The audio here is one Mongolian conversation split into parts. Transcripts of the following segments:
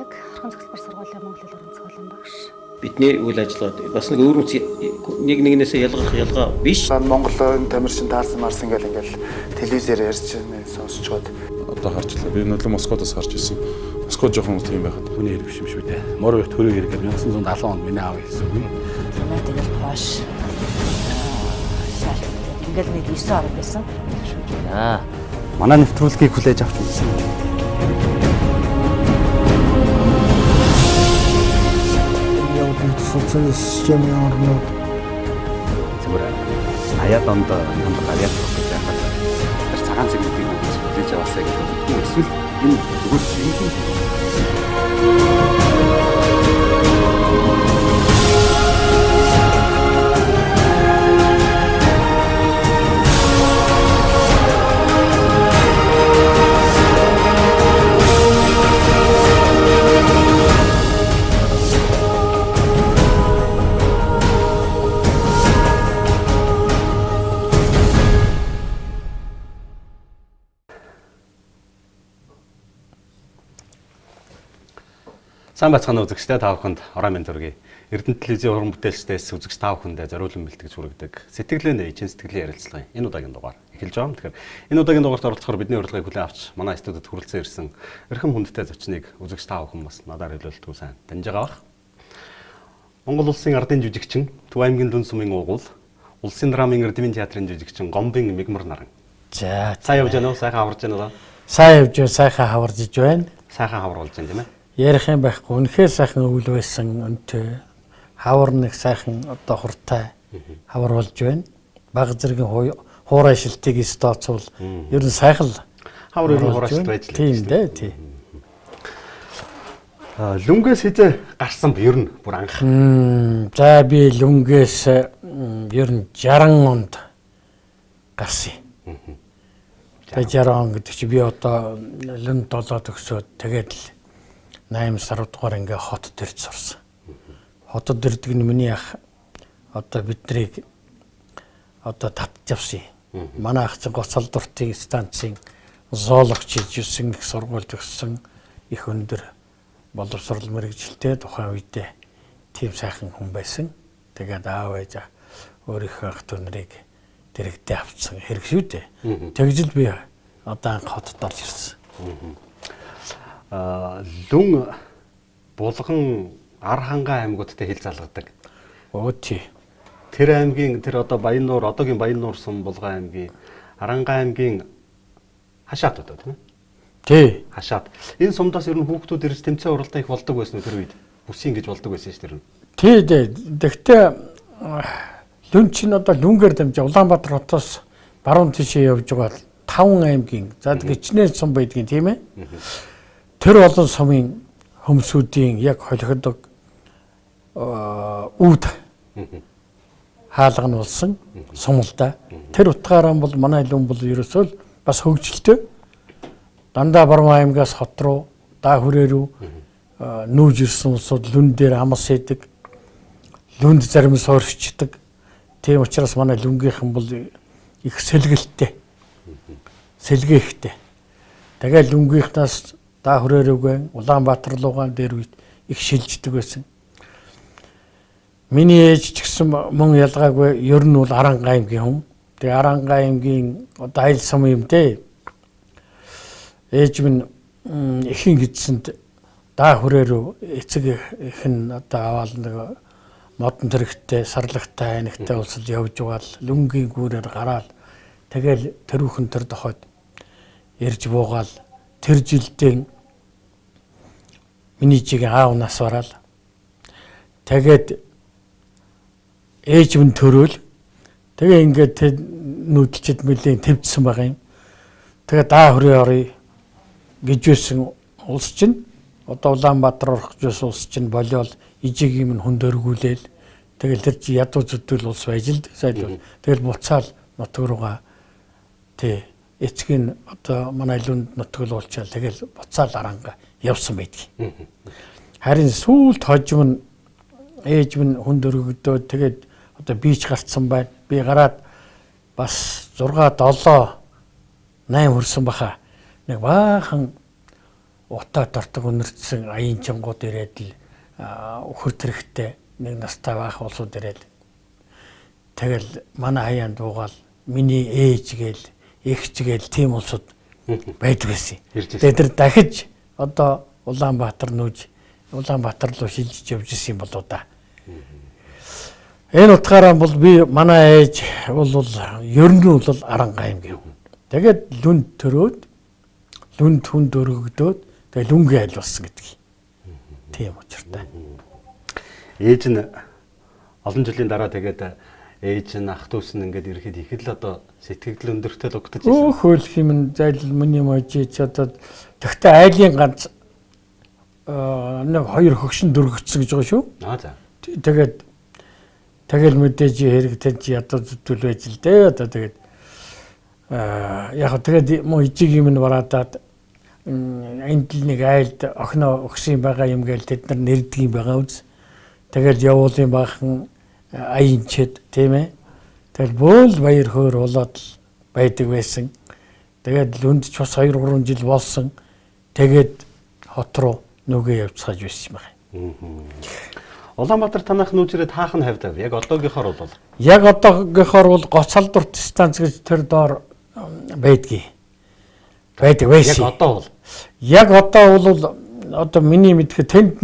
байдаг. Орхон цогцлбор сургуулийн Монгол хэл уран зохиолын багш. Бидний үйл ажиллагаа бас нэг өөр нэг нэгнээсээ ялгаа биш. Монголын тамирчин таарсан марсан ингээл телевизээр ярьж сонсч гоод одоо харчлаа. Би нөлөө Москвадаас гарч ирсэн. Москва жоохон тийм байхад. Хүний хэрэг биш юм шүү дээ. Морог төрөг хэрэгээр 1970 онд миний аав хэлсэн юм. Надад ингээл хоош. Ингээл нэг 9 орон байсан. Манай нэвтрүүлгийг хүлээж авч үзсэн. Социалист системийн орнууд зүгээр аяад онд хамт гараад гэж яхад тэр цагаан цэгүүдийг хүлээж аваасаа гэж бодсон. Эсвэл энэ зүгээр жинхэнэ Сайн бацхан үзэгчтэй та бүхэнд орой минь төргий. Эрдэнэ телевизийн уран бүтээлчдээс үзэгч та бүхэндээ зориулан бэлтгэж хүргэдэг сэтгэлийн эйжен сэтгэлийн ярилцлагын энэ удаагийн дугаар эхэлж байгаа. Тэгэхээр энэ удаагийн дугаарт оролцохоор бидний урилгыг хүлээн авч манай студид хүрэлцэн ирсэн эрхэм хүндтэй зочныг үзэгч та бүхэн бас надаар хэлүүлэлтгүй сайн таньж байгаа бах. Монгол улсын ардын жүжигчин, Төв аймгийн Дүн сумын уугуул, улсын драмын эрдэмийн театрын жүжигчин Гомбын Мигмар наран. За Сайн явж байна уу? Сайхан хаварж байна уу? сайн явж байна, сайхан хаварж байна. Сайхан хавруулж байна тийм ээ. Ярих юм байхгүй. Үнэхээр сайхан өвөл байсан өнтөө. Хавар нэг сайхан одоо хуртай хавар болж байна. Баг зэргийн хуурай шилтийг стооцвол ер нь сайхан л Хавар ер нь хуурай шилт байж л. Тийм дээ, тийм. Лүнгээс хизээ гарсан ер нь бүр анх. За би Лүнгээс ер нь 60 онд гарсан. Тэгээ 60 он гэдэг чи би одоо Лүнд 7 төгсөөд тэгээд л 8 сар дугаар ингээ хотод ирж сурсан. Хотод ирдэг нь миний ах одоо биднийг одоо татж авсан. Манай ах чинь Гоцол дуртын станцын зоологч хийжсэн их сургуульд өгсөн их өндөр боловсрол мэргэжилтэй тухайн үедээ тийм сайхан хүн байсан. Тэгээд аав ээж өөрийнхөө ах дүү нарыг дэрэгдээ авцсан хэрэг шүү дээ. Тэгж л би одоо анх хотод орж ирсэн. Лүн Булган Архангай аймагуудтай хил залгадаг. Тий. Тэр аймгийн тэр одоо Баяннуур одоогийн Баяннуур сум Булган аймгийн Арангай аймгийн хашаат одоо тийм ээ. Тий. Хашаат. Энэ сумдаас ер нь хүүхдүүд ирж тэмцээн уралдаа их болдог байсан уу тэр үед? Бүсийн гэж болдог байсан ш тэр нь. Тий дээ. Гэхдээ Лүн чинь одоо Лүнгээр дамжаа Улаанбаатар хотоос баруун тишээ явж байгаа 5 аймгийн за гिचнээ сум байдгийн тийм ээ. Тэр олон сумын хөмсүүдийн яг холигдог үүд хаалга нь болсон сумалда. Тэр утгаараа бол манай Лүн бол ерөөсөө бас хөгжилтэй. Дандаа Баруун аймгаас хот руу, даа хүрээ рүү нүүж ирсэн улсууд Лүн дээр амс хийдэг. Лүнд зарим суурьчдаг. Тийм учраас манай Лүнгийнхэн бол их сэлгэлттэй. Сэлгээ ихтэй. Тэгээд Лүнгийнхнаас даа хүрээ рүүгээ Улаанбаатар руугаа дээр үед их шилждэг байсан. Миний ээж ч гэсэн мөн ялгаагүй ер нь бол Арангай аймгийн хүн. Тэгээ Арангай аймгийн одоо айл сум юм дээ. Ээж минь ихэн гидсэнд даа хүрээ рүү эцэг их нь одоо аваад нэг модон тэрэгтэй сарлагтай айнагтай улсад явж байгаа л Лүнгийн гүүрээр гараад тэгэл тэрүүхэн тэр дохойд ирж буугаал тэр жилдээ миний жигийн аав нас бараал. Тэгээд ээж минь төрөөл. Тэгээ ингээд нүүдэлчд мэлийн төвчсөн байгаа юм. Тэгээ даа хүрээ орё гэж байсан улс чинь одоо Улаанбаатар орох гэсэн улс чинь болиол ижигийн минь хүнд өргүүлээл. Тэгэл тэр чи ядуу зүтгэл улс байж л сайлвал. Тэгэл буцаал нутг руугаа тий эцгийн одоо манай Лүнд нутгал уулчаал тэгэл буцаал Аранга явсан байдгийг. Харин сүүлд хожим нь ээж минь хүнд өргөдөө тэгээд одоо бийч гарцсан байна. Би гараад бас 6 7 8 хүрсэн баха. Нэг баахан утаа дортог өнөрцсөн аян чингууд ирээд л өхөр тэрэхтэй нэг настай байх улсууд ирээд тэгэл манай хаяанд дуугаал миний ээж гээл эгч гээл тийм улсууд байдаг байсан. Тэгээд тэр дахиж одоо Улаанбаатар нүүж Улаанбаатар руу шилжиж явж исэн юм болоо да. Энэ утгаараа бол би манай ээж бол ер нь бол Арангаим гэв. Тэгээд лүнд төрөөд лүнд хүнд өргөгдөөд тэгээд лүнгийн айл болсон гэдэг. Тийм учиртай. Ээж нь олон жилийн дараа тэгээд ээж нь ах дүүс нь ингээд ирэхэд их л одоо сэтгэл өндөртэй л угтаж байсан. Хөөл хэмнэн зайлал миний можиж одоо тэгтээ айлын ганц нэг хоёр хөгшин дөргөгдсөн гэж байгаа шүү. За. Тэгэл мэдээж хэрэгтэй чи ядуу зүтгэл байж л дээ. Одоо тэгээд яг тэгээд мөн ижиг юм нь бараадаад энд л нэг айлд охиноо өгсөн байгаа юм гээл тэд нар нэрдэг юм байгаа үз. Тэгэл явуулын баахан аянчэд тийм ээ. Тэгэл бөөл баяр хөөр болоод байдаг байсан. Тэгээд лүнд ч бас 2-3 жил болсон. Тэгээд хот руу нүгэ явцгааж байсан байна. Улаанбаатар танах нүүжрээд хаах нь хавьдаг. Яг одоогийнхоор бол. Яг одоогийнхоор бол Гоцалдурт станц гэж тэр доор байдгийг. Байдаг байсан. Яг одоо бол. Яг одоо бол одоо миний мэдхэд тэнд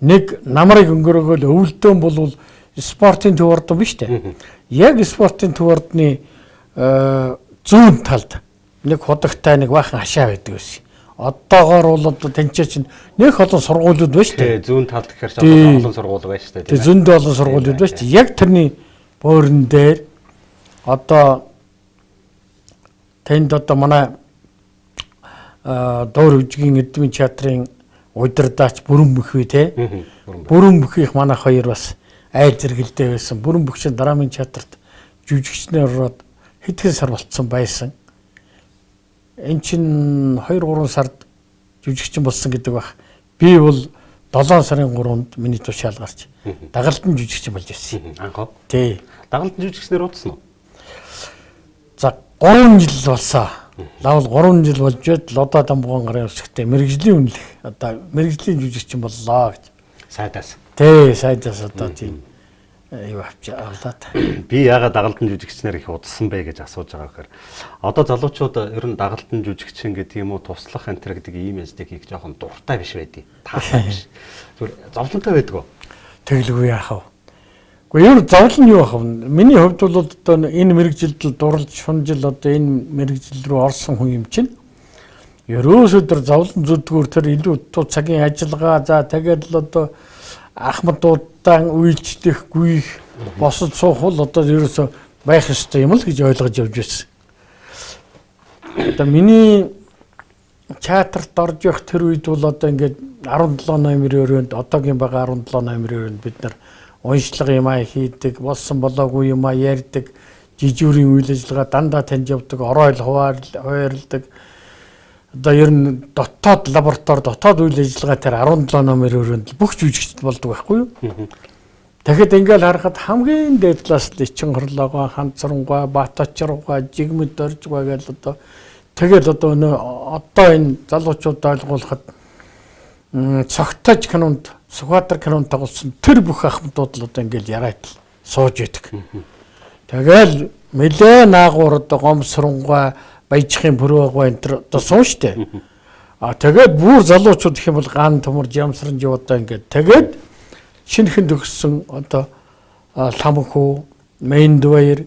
нэг намрыг өнгөрөөгөл өвөлдөөн бол спортын төв ордон биш үү? Яг спортын төв ордны зүүн талд нэг худагтай нэг баахан хашаа байдаг байсан. Одоогоор бол одоо тэнцээ чинь нэг олон сургуулиуд байна шүү дээ. Зүүн талд гэхээр ч олон сургууль байна шүү дээ. Тэгээ зөндөө олон сургуулиуд байна шүү дээ. Яг тэрний боорн дээр одоо тэнд одоо манай доор үжигийн эдмийн театрын удирдаач бүрэн бүхий те. Бүрэн бүхийх манай хоёр бас айл зэрэгэлдээ байсан. Бүрэн бүхшин драмын театрт жүжигчнэр ороод хэдхэн сар болцсон байсан. Энд чинь 2-3 сард жүжигчин болсон гэдэг бах. Би бол 7 сарын 3-нд миний тушаал гарч дагалдан жүжигчин болж ирсэн. Анхоо. Тий. Дагалдан жүжигчнэр удсан уу? За 3 жил болсон. Лавл 3 жил болж байд Лодо Дамбуган гарын өсгтээ мэрэгжлийн үнэлэх одоо мэрэгжлийн жүжигчин боллоо гэж. Сайдаас. Тий, сайдаас одоо тийм юу авлаад. Би яагаад дагалдан жүжигчнэр их удсан бэ гэж асууж байгаа гэхээр одоо залуучууд ер нь дагалдан жүжигчин гэдэг юм уу туслах энтер гэдэг ийм ястыг их жоохон дуртай биш байдیں۔ Таалаа биш. Зүгээр зовлонтой байдаг уу? Тэглгүй яах вэ? Гэхдээ ер зовлон юу ах вэ? Миний хувьд бол одоо энэ мэрэгжилд дурлж шунжил одоо энэ мэрэгжил рүү орсон хүн юм чинь ерөөсөө тэр зовлон зүдгүүр тэр илүү туу цагийн ажиллагаа за тэгээд л одоо ахмадуудаа үйлчлэх гүйх босод суух бол одоо ерөөсөө байх ёстой юм л гэж ойлгож явж байсан. Одоо миний театрт орж явах тэр үед бол одоо ингээд 17 ноембрын өрөөнд одоогийн байгаа 17 ноембрын өрөөнд бид нар уншлага юм аа хийдэг, болсон болоогүй юм аа ярьдаг, жижүүрийн үйл ажиллагаа дандаа танд явдаг, оройл хуваарлдаг. Одоо ер нь дотоод лаборатори дотоод үйл ажиллагаа тэр 17 номер өрөөнд бүх жүжигчд болдог байхгүй юу? Тэгэхэд ингээл харахад хамгийн дээд класс Ичин хорлоогоо, Ханцрангой, Баточргой, Жигмэд Доржгой гэж одоо тэгэл одоо энэ залуучууд ойлгуулахад цогтож кинонд, Сүхбаатар кинонд тоглосон тэр бүх ахмадууд л одоо ингээл яриад сууж идэг. Тэгэл нэлээ наагур одоо Гомсрангой Баяжхийн бүрөөгүй энэ төр одоо суун штэ. Тэгээд бүр залуучууд гэх юм бол ган төмөр жамсранж одоо ингээд тэгээд шинэхэн төгссөн одоо Ламхүү, Мэйндвэр,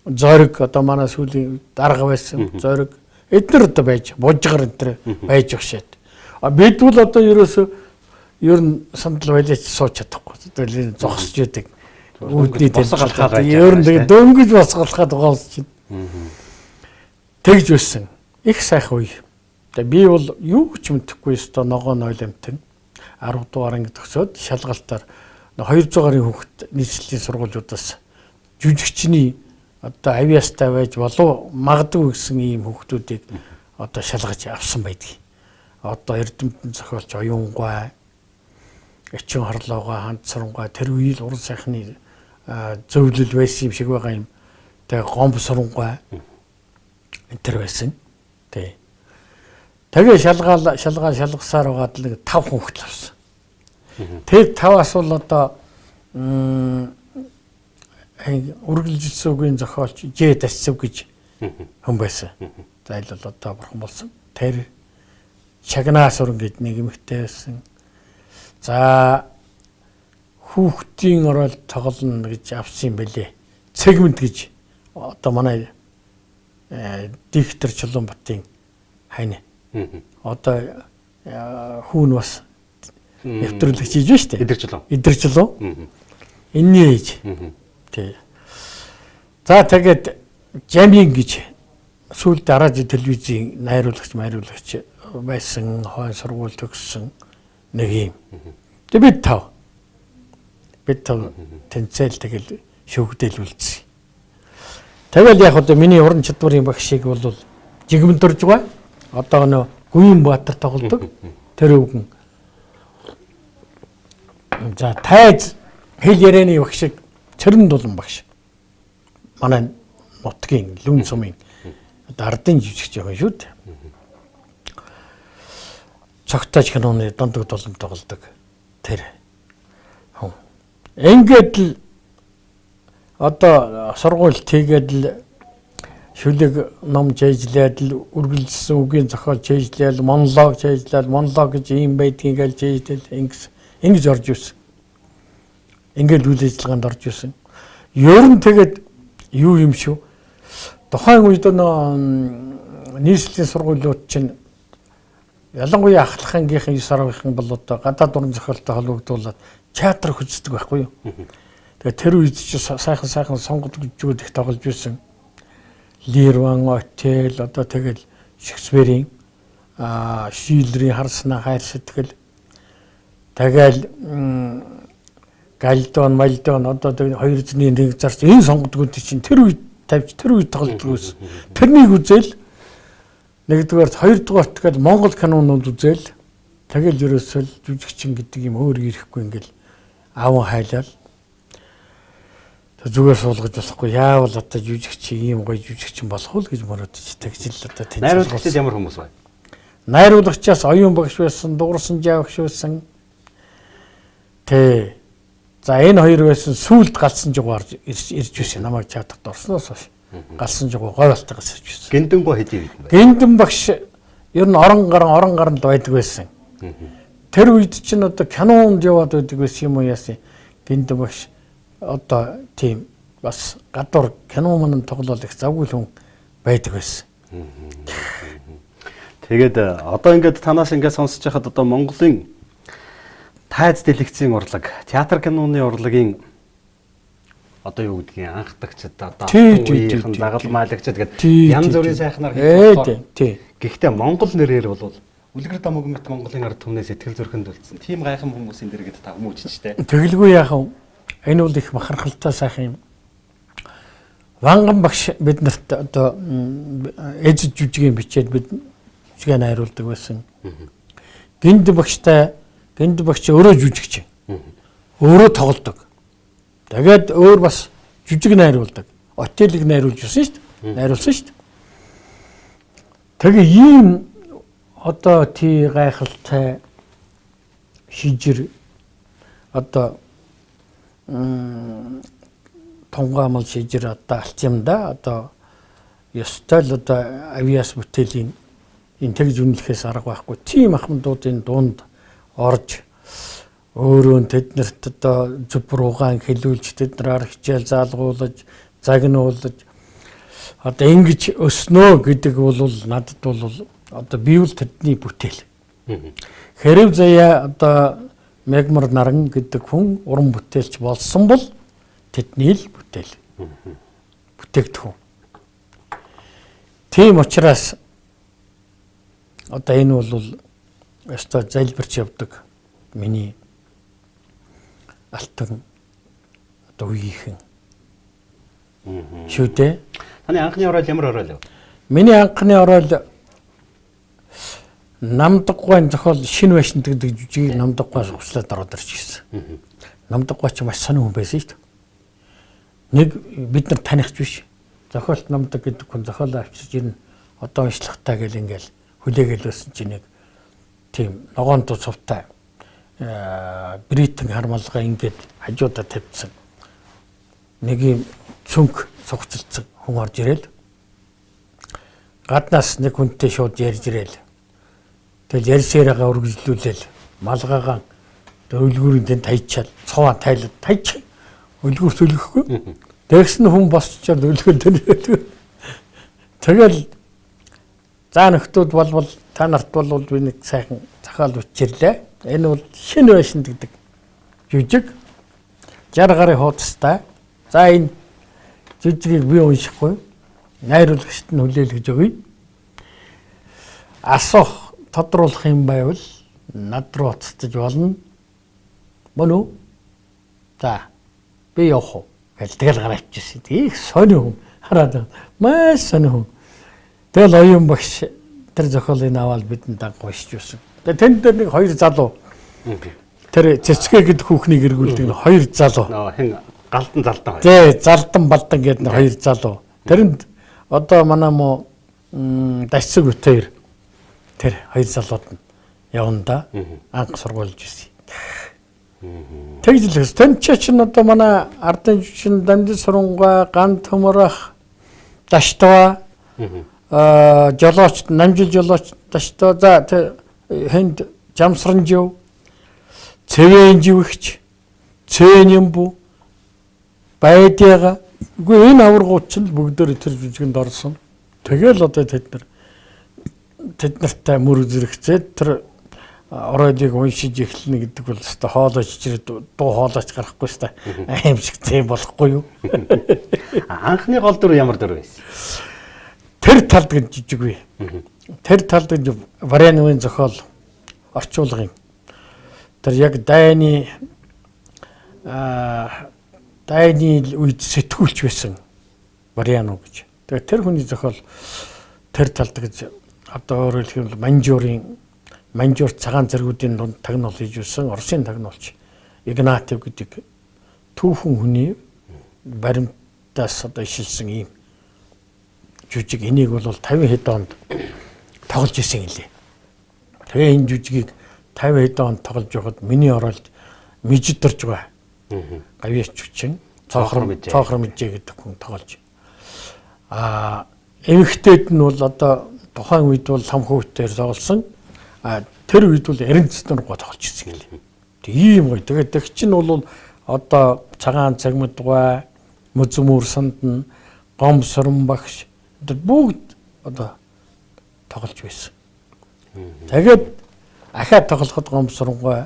Зориг одоо манай сүүлийн дарга байсан Зориг эдгээр одоо байж бужгаар энэ байж өгшээд. Бид бол одоо ерөөсөө ер нь сандал байлаач сууч чадахгүй. Тэгээд зогсож яадаг. Үүдний босголхаад ер нь тэгээд дөнгөж босголхаад гоолж чинь. Тэгж өссөн. Их сайхан үе. Тэгээ би бол юу ч мэдхгүй өстой ногоо нойломтэн 10 дугаар анги төгсөөд шалгалтаар 200 гаруй хүүхэд нийслэлийн сургуулиудаас жүжигчний одоо авиастай байж болов магадгүй гэсэн ийм хүүхдүүдийг одоо шалгаж авсан байдгийг. Одоо Эрдэмтэн зохиолч Оюунгой, Эчин хорлоогоо, Ханцрангой тэр үеийн уран сайхны зөвлөл байсан юм шиг байгаа юм. Тэгээ Гомсрангой энэ байсан. Тий. Тэгээ шалгасаар байгаад л 5 хүн хүртэл авсан. Тэр 5-аас бол одоо үргэлжилсүүгийн зохиолч Ж Дасцэв гэж хүн байсан. За ил бол одоо бурхан болсон. Тэр Шагнаас өрн гэд нэг эмэгтэй байсан. За хүүхдийн орол тоглоно гэж авсан юм бэлээ. Сегмент гэж одоо манай диктор Чулуунбатын хайна. Одоо хүүн бас нэвтрүүлэгч хийж байна шүү дээ. Идэрчлөө. Энэний ээж. Тий. За тэгээд Жамин гэж сүүл дараа телевизийн найруулагч байсан, хойно сургууль төгссөн нэг юм. Тэгээд бид тав тэнцэл тэгэл шүүгдэл үлдсэн. Тэгэл яг одоо миний уран чадварын багшийг бол жигмэн дурж байгаа. Одоо нөө Гүйн Баатар тоглодог. Тэр өвгөн. За тайз хэл ярианы багшиг Цэрэн Дулан багш. Манай нутгийн Лүн сумын одоо ардын жижигч байгаа шүү дээ. Цогтойч киноны Дондог Дулан тоглодог. Тэр. Ингээд л одоо сургууль тэгээд л шүлэг ном чэйжлээд л үргэлжлсэн үгийн зохиол чэйжлээл монолог гэж юм байдгийг л чэйжлээл ингэж орж ирсэн. Ингээд үйл ажиллагаанд орж ирсэн. Ер нь тэгээд юу юм шүү. Тухайн үед нийслэлийн сургуулиуд чинь ялангуяа ахлахынгийнхэн 9 сарын бол одоо гадаад уран зохиолтой холбогдуулаад театр хүчдэг байхгүй юу. Тэгээд тэр үед чи сайхан сонгогдож их тоглож байсан. Лирван Отел одоо тэгэл Шекспирийн Шиллерийн Харснаа хайр сэтгэл тэгэл Мальдон одоо тэг 201 зарц энэ сонгогдгууд чинь тэр үед тоглож байсан. Тэрнийг үзэл нэгдүгээрт хоёрдугаарт тэгэл Монгол кинонууд үзэл тэгэл ерөөсөл жүжигчин гэдэг юм өөр ирэхгүй ингээл аав хайлал зүгээр суулгаж болохгүй яавал одоо жүжигч ийм гоё жүжигчин болох уу гэж мөрөдөж тэгжил одоо тэнцээ. Найруулагчид ямар хүмүүс бай? Найруулагчаас Оюун багш байсан, Дуурсан Жаа багш байсан. Тэ. За энэ хоёр байсан сүулт галсан жугаар ирж байсан. Намайг театрт орсноос хойш галсан жугаа гойлтойгоос ирж байсан. Гиндэнгүй хэдий бид. Гиндэн багш ер нь орон гаранд байдаг байсан. Тэр үед чинь одоо кинонд яваад байдаг байсан юм уу яасан. Гиндэн багш одоо тийм бас гадуур кино мань тоглол их завгүй хүн байдаг байсан. Тэгээд одоо ингээд танаас ингээд сонсож байхад одоо Монголын тайз дэлгэцийн урлаг, театр киноны урлагийн одоо юу гэдгийг анхдагчд одоо үеийнхэн загалмайлагчд гэдэг янз бүрийн сайхнаар тий. Гэхдээ Монгол нэрээр бол Үлгэр Дамаг мэт Монголын ард түмнээ сэтгэл зүрхэнд үлдсэн. Тийм гайхам хүмүүсийн дэргэд та хүмүүжчтэй. Тэгэлгүй яах вэ? Энэ бол их махархалтай сайхан юм. Ванган багш биднэрт одоо эзэж жүжигийн бичээд бид жүжигээ найруулдаг байсан. Гинд багш өөрөө жүжигч. Өөрөө тоглодог. Тэгээд өөр бас жүжиг найруулдаг. Отелийг найруулж байсан шүү дээ. Найруулсан шүү дээ. Тэгээ ийм одоо тий гайхалтай шижир одоо тонгаамал шижир одоо алт юм да одоо ёстой л одоо авиас бүтэлийн энэ тэгж үнэлэхээс арга байхгүй. Тийм ахмадуудын дунд орж өөрөө тэднэрт одоо зүв руугаан хэлүүлж тэднээр хичээл заалгуулж загнуулж одоо ингэж өснөө гэдэг бол надад бол одоо бивэл тэдний бүтээл. Хэрэв заяа одоо Мегмар Наран гэдэг хүн уран бүтээлч болсон бол тэдний л бүтээл. Бүтээгдэхүүн. Тийм учраас одоо энэ бол өстой залбирч явдаг миний алтан одоо үеийнхэн. Шүү дээ. Таны анхны орол ямар орол вэ? Миний анхны орол Намдаггуйн зохиол шинэ байшин гэдэг жүжигийг Намдаггуйс угслаад ороод ирж ирсэн. Намдаггуй ч маш сонир хүн байсан шүү дээ. Нэг бид нар таних биш. Зохиолт Намдаг гэдэг хүн зохиолоо авчирж ирнэ. Одоо уншлахтаа гэл ингээл хүлээгээл байсан чинь нэг тийм ногоон дуу цувтай бритэн хармалгаа ингээд хажуудаа тавьсан. Нэг юм цүнх цогцолцсон хүн орж ирэл. Гаднаас нэг хүнтэй шууд ярьж ирэл. Тэгэл ярьсараагаа үргэлжлүүлээл малгаагаа өлгүүрийн дэнд тайчаал цоваа тайлаад тайч өлгүүр төлөхгүй. Тэгс нь хүн босчоод өлгөөл тэнэ. Тэгэл заа нөхдүүд болвол та нарт бол би нэг сайхан захаал үчирлээ. Энэ бол шинэ байшин гэдэг жүжиг 60 гаруй хуудастай. За энэ жүжигийг би уншихгүй. Найруулагчд нь хүлээлгэж өгье. Асуух тодруулах юм байвал над руу уцтаж болно. Мөн үү? За би явах уу? Тэгэл гараачижсэн. Их сони хүн хараад маш сони хүн. Тэгэл оюун багш тэр зохиолыг аваад бидэнд дагах уншиж байсан. Тэгээ тэн дээр нэг хоёр залуу тэр цэцгээ гэдэг хүүхнийг эргүүлдэг нэг хоёр залуу. Хэн галдан залдан. Тий, залдан балдан гэдэг нэг хоёр залуу. Тэрэнд одоо манай мо дашцэг үтээр тэр хоёр залууд нь явна да. Анх сургуульж ирсэн. Тэгж л тэн чинь одоо манай ардын жүжигчин Дамжин Сурангаа, Ган Төмөрөх, Даштава жолооч, намжил жолооч Даштава за хэнд Жамсранжив, Цэвэнживч, Цэнэмбу, Байдяга. Үгүй энэ аваргууд чинь бүгдөө тэр жүжигэнд орсон. Тэгэл одоо тэд нартай мөр зэрэгцээд тэр оройдыг уншиж эхэлнэ гэдэг бол өстой хоолойч чирээд дуу хоолойч гарахгүй өстой аимшиг тийм болохгүй юу? Анхны гол дүр ямар дүр байсан? Тэр талд гэж жижиг бай. Тэр талд гэж Варяновын зохиол орчуулгын. Тэр яг дайны үед сэтгүүлч байсан Варянов гэж. Тэгээ тэр хүний зохиол тэр талд гэж одоо өөрөөр хэлбэл Манжуур цагаан зэргүүдийн дунд тагнуул хийж үсэн Оросын тагнуулч Игнатьев гэдэг түүхэн хүний баримтаас одоо ишилсэн ийм жүжиг. Энийг бол 50 хэд онд тоглож исэн гэлээ. Тэгээ энэ жүжигийг 50 хэд онд тоглож байхад миний оролт Мижидэрж байгаа. Гавьяач хүчин цоохром мэжээ гэдэг хүн тоглож. Эмэгтэйд нь бол одоо тухайн үед бол самхүүтээр тоглосон. Тэр үед бол Эренцэстэн руу тоглож ирсэн гэлээ. Тэг ийм гоё. Тэгээд тэг чинь бол одоо цагаан цагмадгай, Мөзмөр Сандн, Гомсорон багш бүгд одоо тоглож байсан. Тэгээд ахаа тоглоход Гомсоронгой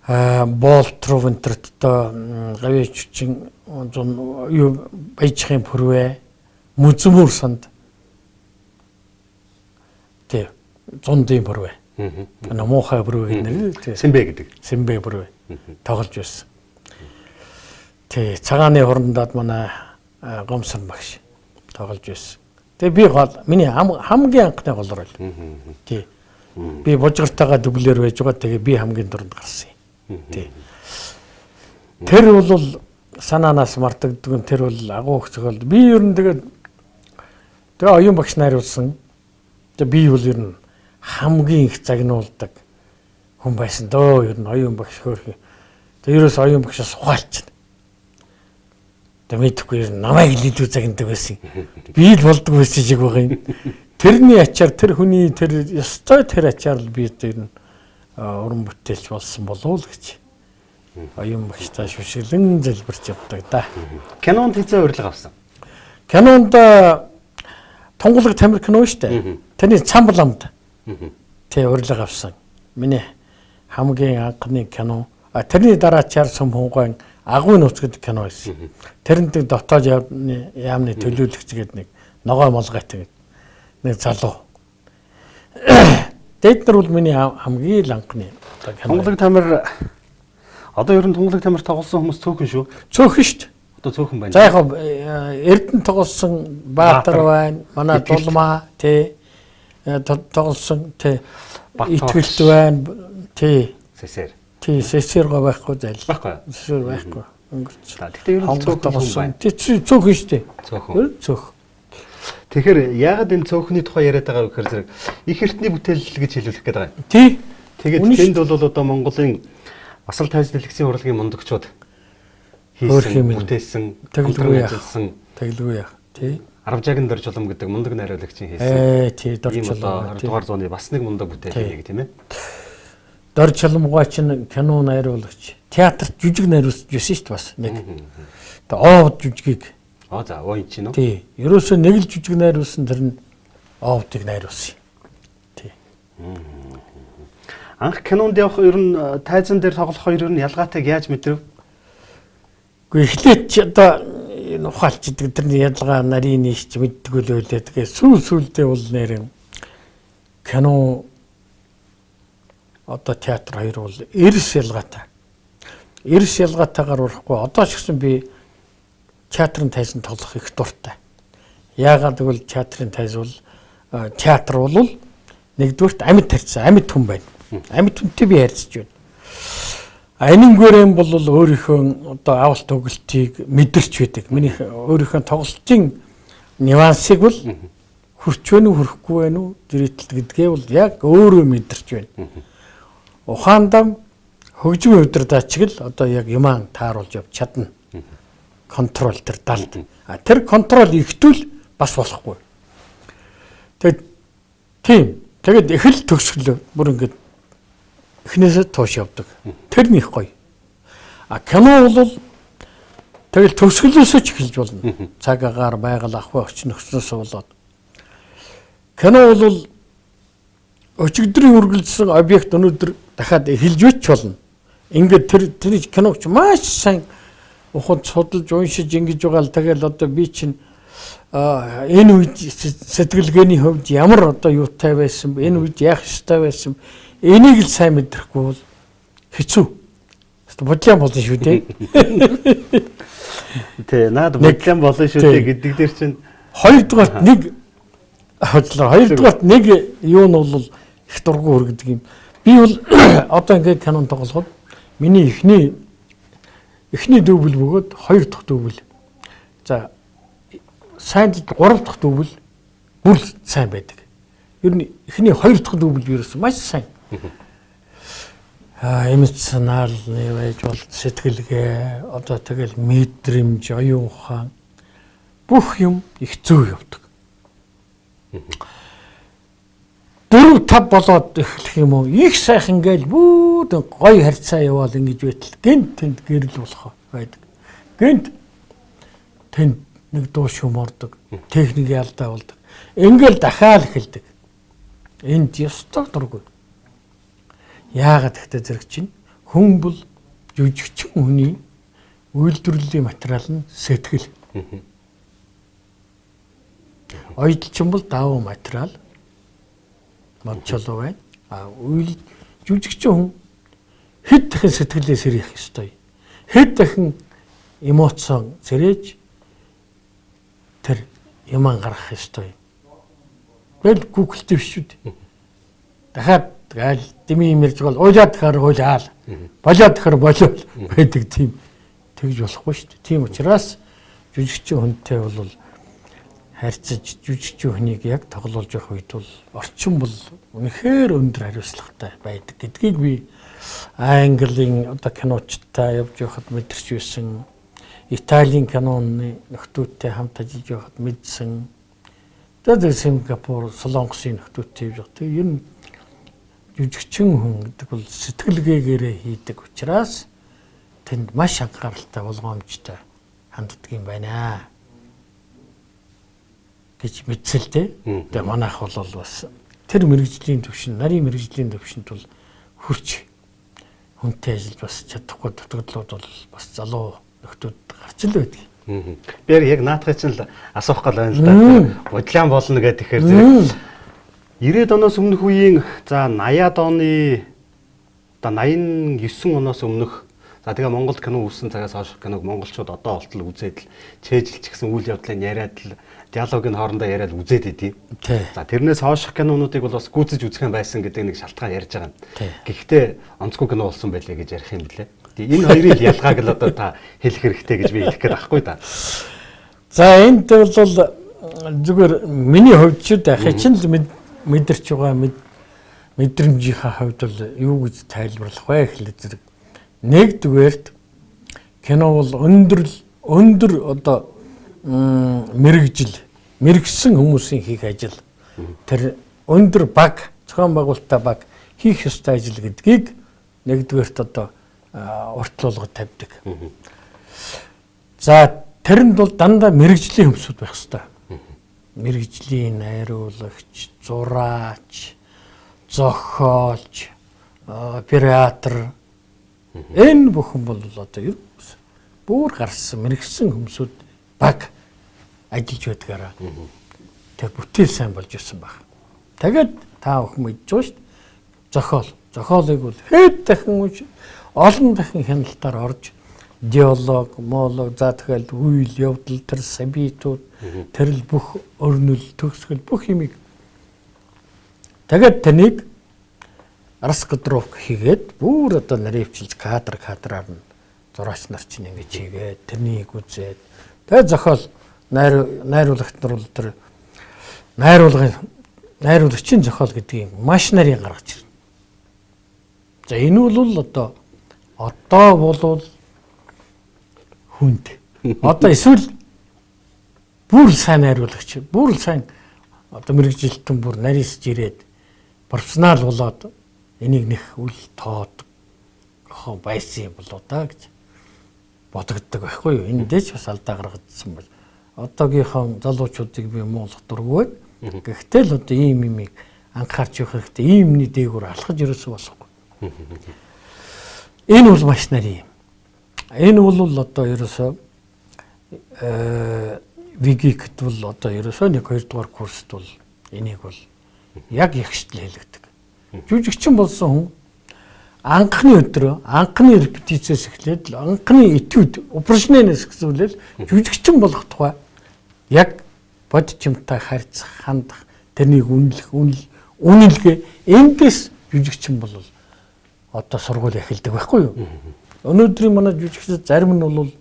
Болтров энтерт одоо гавьяач хүчин юу баяжхын пүрвэ Мөзмөр Санд тэг зундын бүрвэ. Намуухай бүрвэ нэр Сэмбэ гэдэг. Сэмбэ бүрвэ тоглож байсан. Тэ цагааны хурандад манай Гомсон багш тоглож байсан. Тэгээ би гол миний хамгийн анхны голрол. Тий. Би божгортойгоо дублэр байж байгаа. Тэгээ би хамгийн дунд гарсан юм. Тий. Тэр бол санаанаас мартагддаг. Тэр бол агуу их зохиол. Би ер нь тэгээ оюун багш найруулсан. Тэгээ би бол ер нь хамгийн их загнуулдаг хүн байсан дөө. Ер нь оюун багш хөөрхи. Тэгээ ерөөс оюун багшаас ухаалчихна. Тэгээ мэдхгүй ер нь намайг лидүү загнадаг байсан. Би л болдог байсан шиг байгаа юм. Тэрний ачаар тэр хүний тэр ёстой тэр ачаар л би ер нь уран бүтээлч болсон болов л гэж. Оюун багштай шүшиглэн залбирч явдаг да. Кинонд хэзээ урилга авсан? Кинонд Тунгалаг тамир кино шүү дээ. Тэний Цамбаламд. Тэ урилга авсан. Миний хамгийн анхны кино. Тэрний дараачаар Сумхунгайн агуу нууц гэдэг кино байсан. Тэрэнд дотоод яамны төлөөлөгч гэдэг нэг ногоо молгайтай нэг залуу. Тэд нар бол миний хамгийн анхны кино. Тунгалаг тамир одоо ер нь Тунгалаг тамир тоглосон хүмүүс цөөхөн шүү. Цөөхөн шүү дээ. Одоо цөөхөн байна. За яг Эрдэнэ тоглосон Баатар байна. Манай Дулмаа тий тоглосон тий Итгэлт байна. Тий Сэсэр. Тий сэсэр гоо байхгүй зайл. Байхгүй. Сэсэр байхгүй. Өнгөрч. Тэгэхдээ ер нь цөөхөн байна. Тий цөөхөн шүү дээ. Цөөхөн. Цөөх. Тэгэхээр яагаад энэ цөөхний тухай яриад байгаа вэ гэхээр зэрэг их эртний бүтээлэл гэж хэлүүлэх гээд байгаа юм. Тий. Тэгээд тэнд бол одоо Монголын асал тайз дэлгэцийн урлагийн мундагчууд хийсэн, бүтээсэн, хамтран тэглгүй яах. Тий. Аравжаагийн дорж улам гэдэг мундаг найруулагчийн хийсэн. Тий, дорж улам. 20-р зууны бас нэг мундаг бүтээлэг тийм ээ. Дорж уламгаа чинь кино найруулагч. Театрт жүжиг найруулж байсан шүү дээ бас нэг. Тэгээ овд жүжигийг. За ой чинь үү? Тий. Ерөөсөө нэг л жүжиг найруулсан тэр нь овдыг найруулсан. Тий. Анх кинонд явах ер нь тайзан дээр тоглох хоёр ер нь ялгаатайг яаж мэдрэв? Гэхдээ эхлээд ч одоо энэ ухаалч гэдэг тэрний ялгаа нарийн нийч мэддэг үлээ. Тэгээ сүүлдээ бол нэрэн кино одоо театр хоёр бол эрс ялгаатай. Эрс ялгаатайгаар урахгүй одоо ч гэсэн би театрын тайзан тоглох их дуртай. Яагаад гэвэл театрын тайз бол театр бол нэгдүгürt амьд тарьсан, амьд хүн байна. Амьд хүнтэй би харьцаж байна. Энэнгээр бол өөрийнхөө одоо авалт төгөлтийг мэдэрч байдаг. Миний өөрийнхөө тоглолтын нюансыг бол хүрч вэ нү хүрэхгүй вэ нү зэрэгтэл гэдгээ бол яг өөрөө мэдэрч байна. Ухаандам хөгжим удирдаачиг л одоо яг юман тааруулж явж чадна. Контрол тэр далд. Тэр контрол ихтүүл бас болохгүй. Тэгээд эхэл төгсгөл бүр ингэж эхнээсээ тууш явдаг. Тэр нэг гоё. Кино бол тэгэл төгсгөлөөсөө ч эхэлж болно. Цаг агаар байгаль ах өгч нөхцөөс болоод. Кино бол өчигдрийн үргэлжлсэн объект өнөөдөр дахиад эхэлж үч болно. Ингээд тэр киног ч маш сайн ухад судалж уншиж ингэж байгаа л тэгэл одоо би чинь энэ үед сэтгэлгээний хувьд ямар одоо юутай байсан бэ? Энэ үед яах ёстой байсан? Энийг л сайн мэдрэхгүй бол хэцүү. Бодлон болно шүү дээ. Тэ наад бодлон болно шүү дээ гэдэг дээр чинь хоёрдугаар нэг юу нь бол их дургу өргөдөг юм. Би бол одоо ингээд кинон тоглоход миний эхний дүүбэл бөгөөд хоёр дахь дүүбэл. За сайн 3 дахь дүүбэл бүр сайн байдаг. Ер нь эхний 2 дахь дүүбэл ерөөс маш сайн. Эмоционал нэрэж бол сэтгэлгээ одоо тэгэл мэдрэмж, оюун ухаан бүх юм их зөв явдаг. 4-5 болоод эхлэх юм уу? Их сайхан гээл бүгд гоё харьцаа яваал ингэж байтал гэнт тэнд гэрэл болох байдаг. Гэнт тэнд нэг дуу шум ордог. Техник ялдаа болдог. Ингээл дахиад эхэлдэг. Энд ёстой дургүй. Яагаад гэхдээ зэрэг чинь хүн бол жүжигчин хүний үйлдвэрлэлийн материал нь сэтгэл. Ойдлчин бол давуу материал. Модчолоо байна. Жүжигчин хүн хэд дахин сэтгэлээ сэрэх ёстой. Хэд дахин эмоцон зэрэж тэр юман гаргах ёстой. Бэл Google-тэй биш шүү дээ. Дахиад гайл дими имэрж гол уйлаад тахаар уйлаал. Болоод тахаар болоод байдаг тийм тэгж болохгүй шүү дээ. Тийм учраас жүжигчин хүнтэй бол харьцаж жүжигчин хүнийг яг тоглуулж явах үед бол орчин бол үнэхээр өндөр хариуцлагатай байдаг гэдгийг би Английн одоо киночтой явж байхад мэдэрч байсан. Италийн киноны нөхдүүдтэй хамт ажиллаж байхад мэдсэн. Тэгээд Сингапур, Солонгосын нөхдүүдтэй явж байгаа. Ер нь жүжигчин хүн гэдэг бол сэтгэлгээгээрээ хийдэг учраас тэнд маш анхааралтай болгоомжтой ханддаг юм байна гэж мэдсэлтэй. Тэгээ манайх бол бас тэр мэрэгжлийн төвшин, нарийн мэрэгжлийн төвшөнд бол хүрч хүнтэй ажиллаж бас чадахгүй дутагдлууд бол бас залуу нөхдүүд гарч л байдаг. Би яг наадхай чинь л асуух гал байна л да. Бодлон болно гэдэг тэгэхээр зэрэг 90-ад оноос өмнөх үеийн за 80-ад оны одоо 89 оноос өмнөх за тэгээ Монгол кино үүссэн цагаас хойш киног монголчууд одоо болтол үзээд л чэйжилч гэсэн үйл явдлыг яриад л диалогийн хоорондоо яриад үзээд идэв. За тэрнээс хойш кинонуудыг бол бас гүйцэж үзэх юм байсан гэдэг нэг шалтгаан ярьж байгаа юм. Гэхдээ онцгой кино болсон байлээ гэж ярих юм блэ. Энэ хоёрын ялгааг л одоо та хэлэх хэрэгтэй гэж би хэлэх гээд байхгүй да. За энд бол зүгээр миний хувьд ч дахиад чинь л мэдэрч байгаа мэдрэмжийнхаа хувьд бол юу гэж тайлбарлах вэ гэхэл зэрэг нэгдүгээрт кино бол өндөр одоо мэрэгсэн хүмүүсийн хийх ажил. Тэр өндөр баг зохион байгуулалттай баг хийх ёстой ажил гэдгийг нэгдүгээрт одоо уртлуулга тавьдаг. За тэрэнд бол дандаа мэрэгжлийн хүмүүсүүд байх ёстой. Мэрэгжлийн найруулагч, зураач, зохиолч, оператор энэ бүхэн бол одоо бүр гарсан мэрэгсэн хүмүүсүүд баг ажиллаж байдгаараа тэг бүтээл сайн болж ирсэн баг. Тэгээд та бүхэн мэдж байгаа шүү дээ. Зохиолыг бол хэд дахин олон дахин хяналтаар орж диалог, монолог, за тэгэл үйл явдал, тэр сабитууд, тэр л бүх өрнөл, төгсгөл бүх юмыг тэгээд таныг раскадровка хийгээд бүр одоо наривчилж кадраар нь зураач нар чинь ингэж хийгээд тэрнийг үзээд тэгээд зохиол найруулагч нар бол тэр найруулагчийн зохиол гэдгийг маш нарийн гаргаж ирнэ. За энэ бол одоо бол хүнд. Одоо эсвэл бүр сайн найруулагч, бүр сайн одоо мэрэгжилтэн бүр нарийсж ирээд профессионал болоод энийг нэх үл тоод байсан болоо да гэж бодогддог байхгүй юу? Энэ дэч бас алдаа гаргагдсан бол одоогийнхоо залуучуудыг би муулах дургүй. Гэхдээ л одоо ийм юмыг анхаарч явах хэрэгтэй. Иймний дээгүүр алхаж ерөөсөө болохгүй. Энэ бол маш нарийн юм. Энэ бол одоо ерөөсөө вигикт бол одоо ерөөсөө 1-2 дугаар курст бол энийг бол яг ягштл хэлэгдэг. Жүжигчин болсон хүн анхны өдрөө анхны репетицээс эхлээд анхны этюд упражнениес гэсүүлэл жүжигчин болох тухай яг бодчимтай харьцах, хандах, тэрнийг үнэлгээ эндээс жүжигчин бол одоо сургууль эхэлдэг байхгүй юу? Өнөөдрийн манай жүжигчид зарим нь бол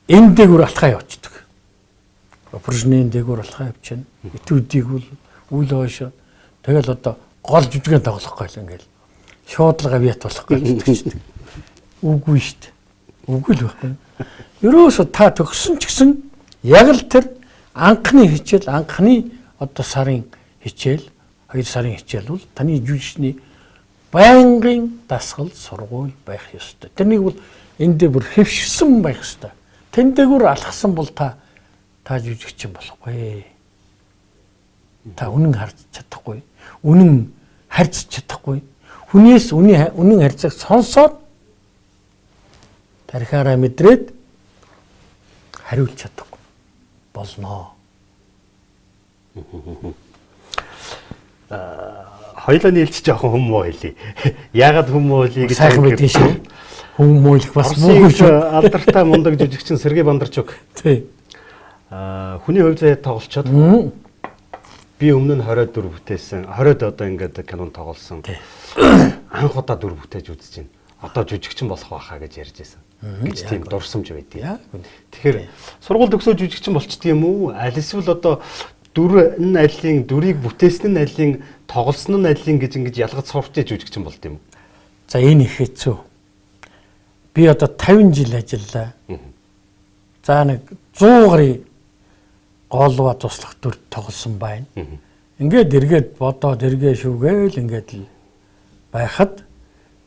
энэ дээгүүр алхаа явуулдаг. Упражнениен дээгүүр алхаа явуулчихна. Этюдийг бол үл хойшоо тэгэл одоо гол жүжигэн тоглохгүй л ингээл шуудлага бят болохгүй гэдэг. Үгүй шүү дээ. Үгүй л байхгүй. Ерөөсө та төгссөн ч гэсэн яг л тэр анхны хичээл, анхны одоо сарын хичээл, 2 сарын хичээл бол таны жүжигчний байнгын дасгал сургууль байх ёстой. Тэрнийг бол эндээ бүр хэвшсэн байх ёстой. Тэн дээгүүр алхсан бол та жүжигчин болохгүй. Та үнэн харж чадахгүй. Үнэн харьцаж чадахгүй. Хүнээс үнэн харьцаг сонсоод тарихаараа мэдрээд хариулж чадахгүй болно. Хоёлаа нийлж жоохон хүмүү хэлий. Яагаад хүмүү хэлий гэж сайхан мэдээ шүү. Хүмүү хэлэх бас муу шүү. Алдартай мундаг жүжигчин Сергей Бондарчук. Тий. Хүний хувь заяа тоглолцоод би өмнө нь 24 бүтээсэн. 20-д одоо ингээд кинонд тоглосон. Анх удаа 4 бүтээж үзэж байна. Одоо жүжигчин болох байхаа гэж ярьж байсан. Гэж тийм дурсамж байдгийг. Тэгэхээр сургууль төгсөө жүжигчин болчдөг юм уу? Аль эсвэл одоо энэ аллын дүрийг бүтээсэн нь аллын тоглосон нь аллын гэж ингэж ялгаж сурч жүжигчин болд юм уу? За энэ их хэцүү. Би одоо 50 жил ажиллаа. За нэг 100 гаруй голва туслах дүр тоглосон байна. Ингээд эргээд бодоод эргээ шүүгээл ингээд л байхад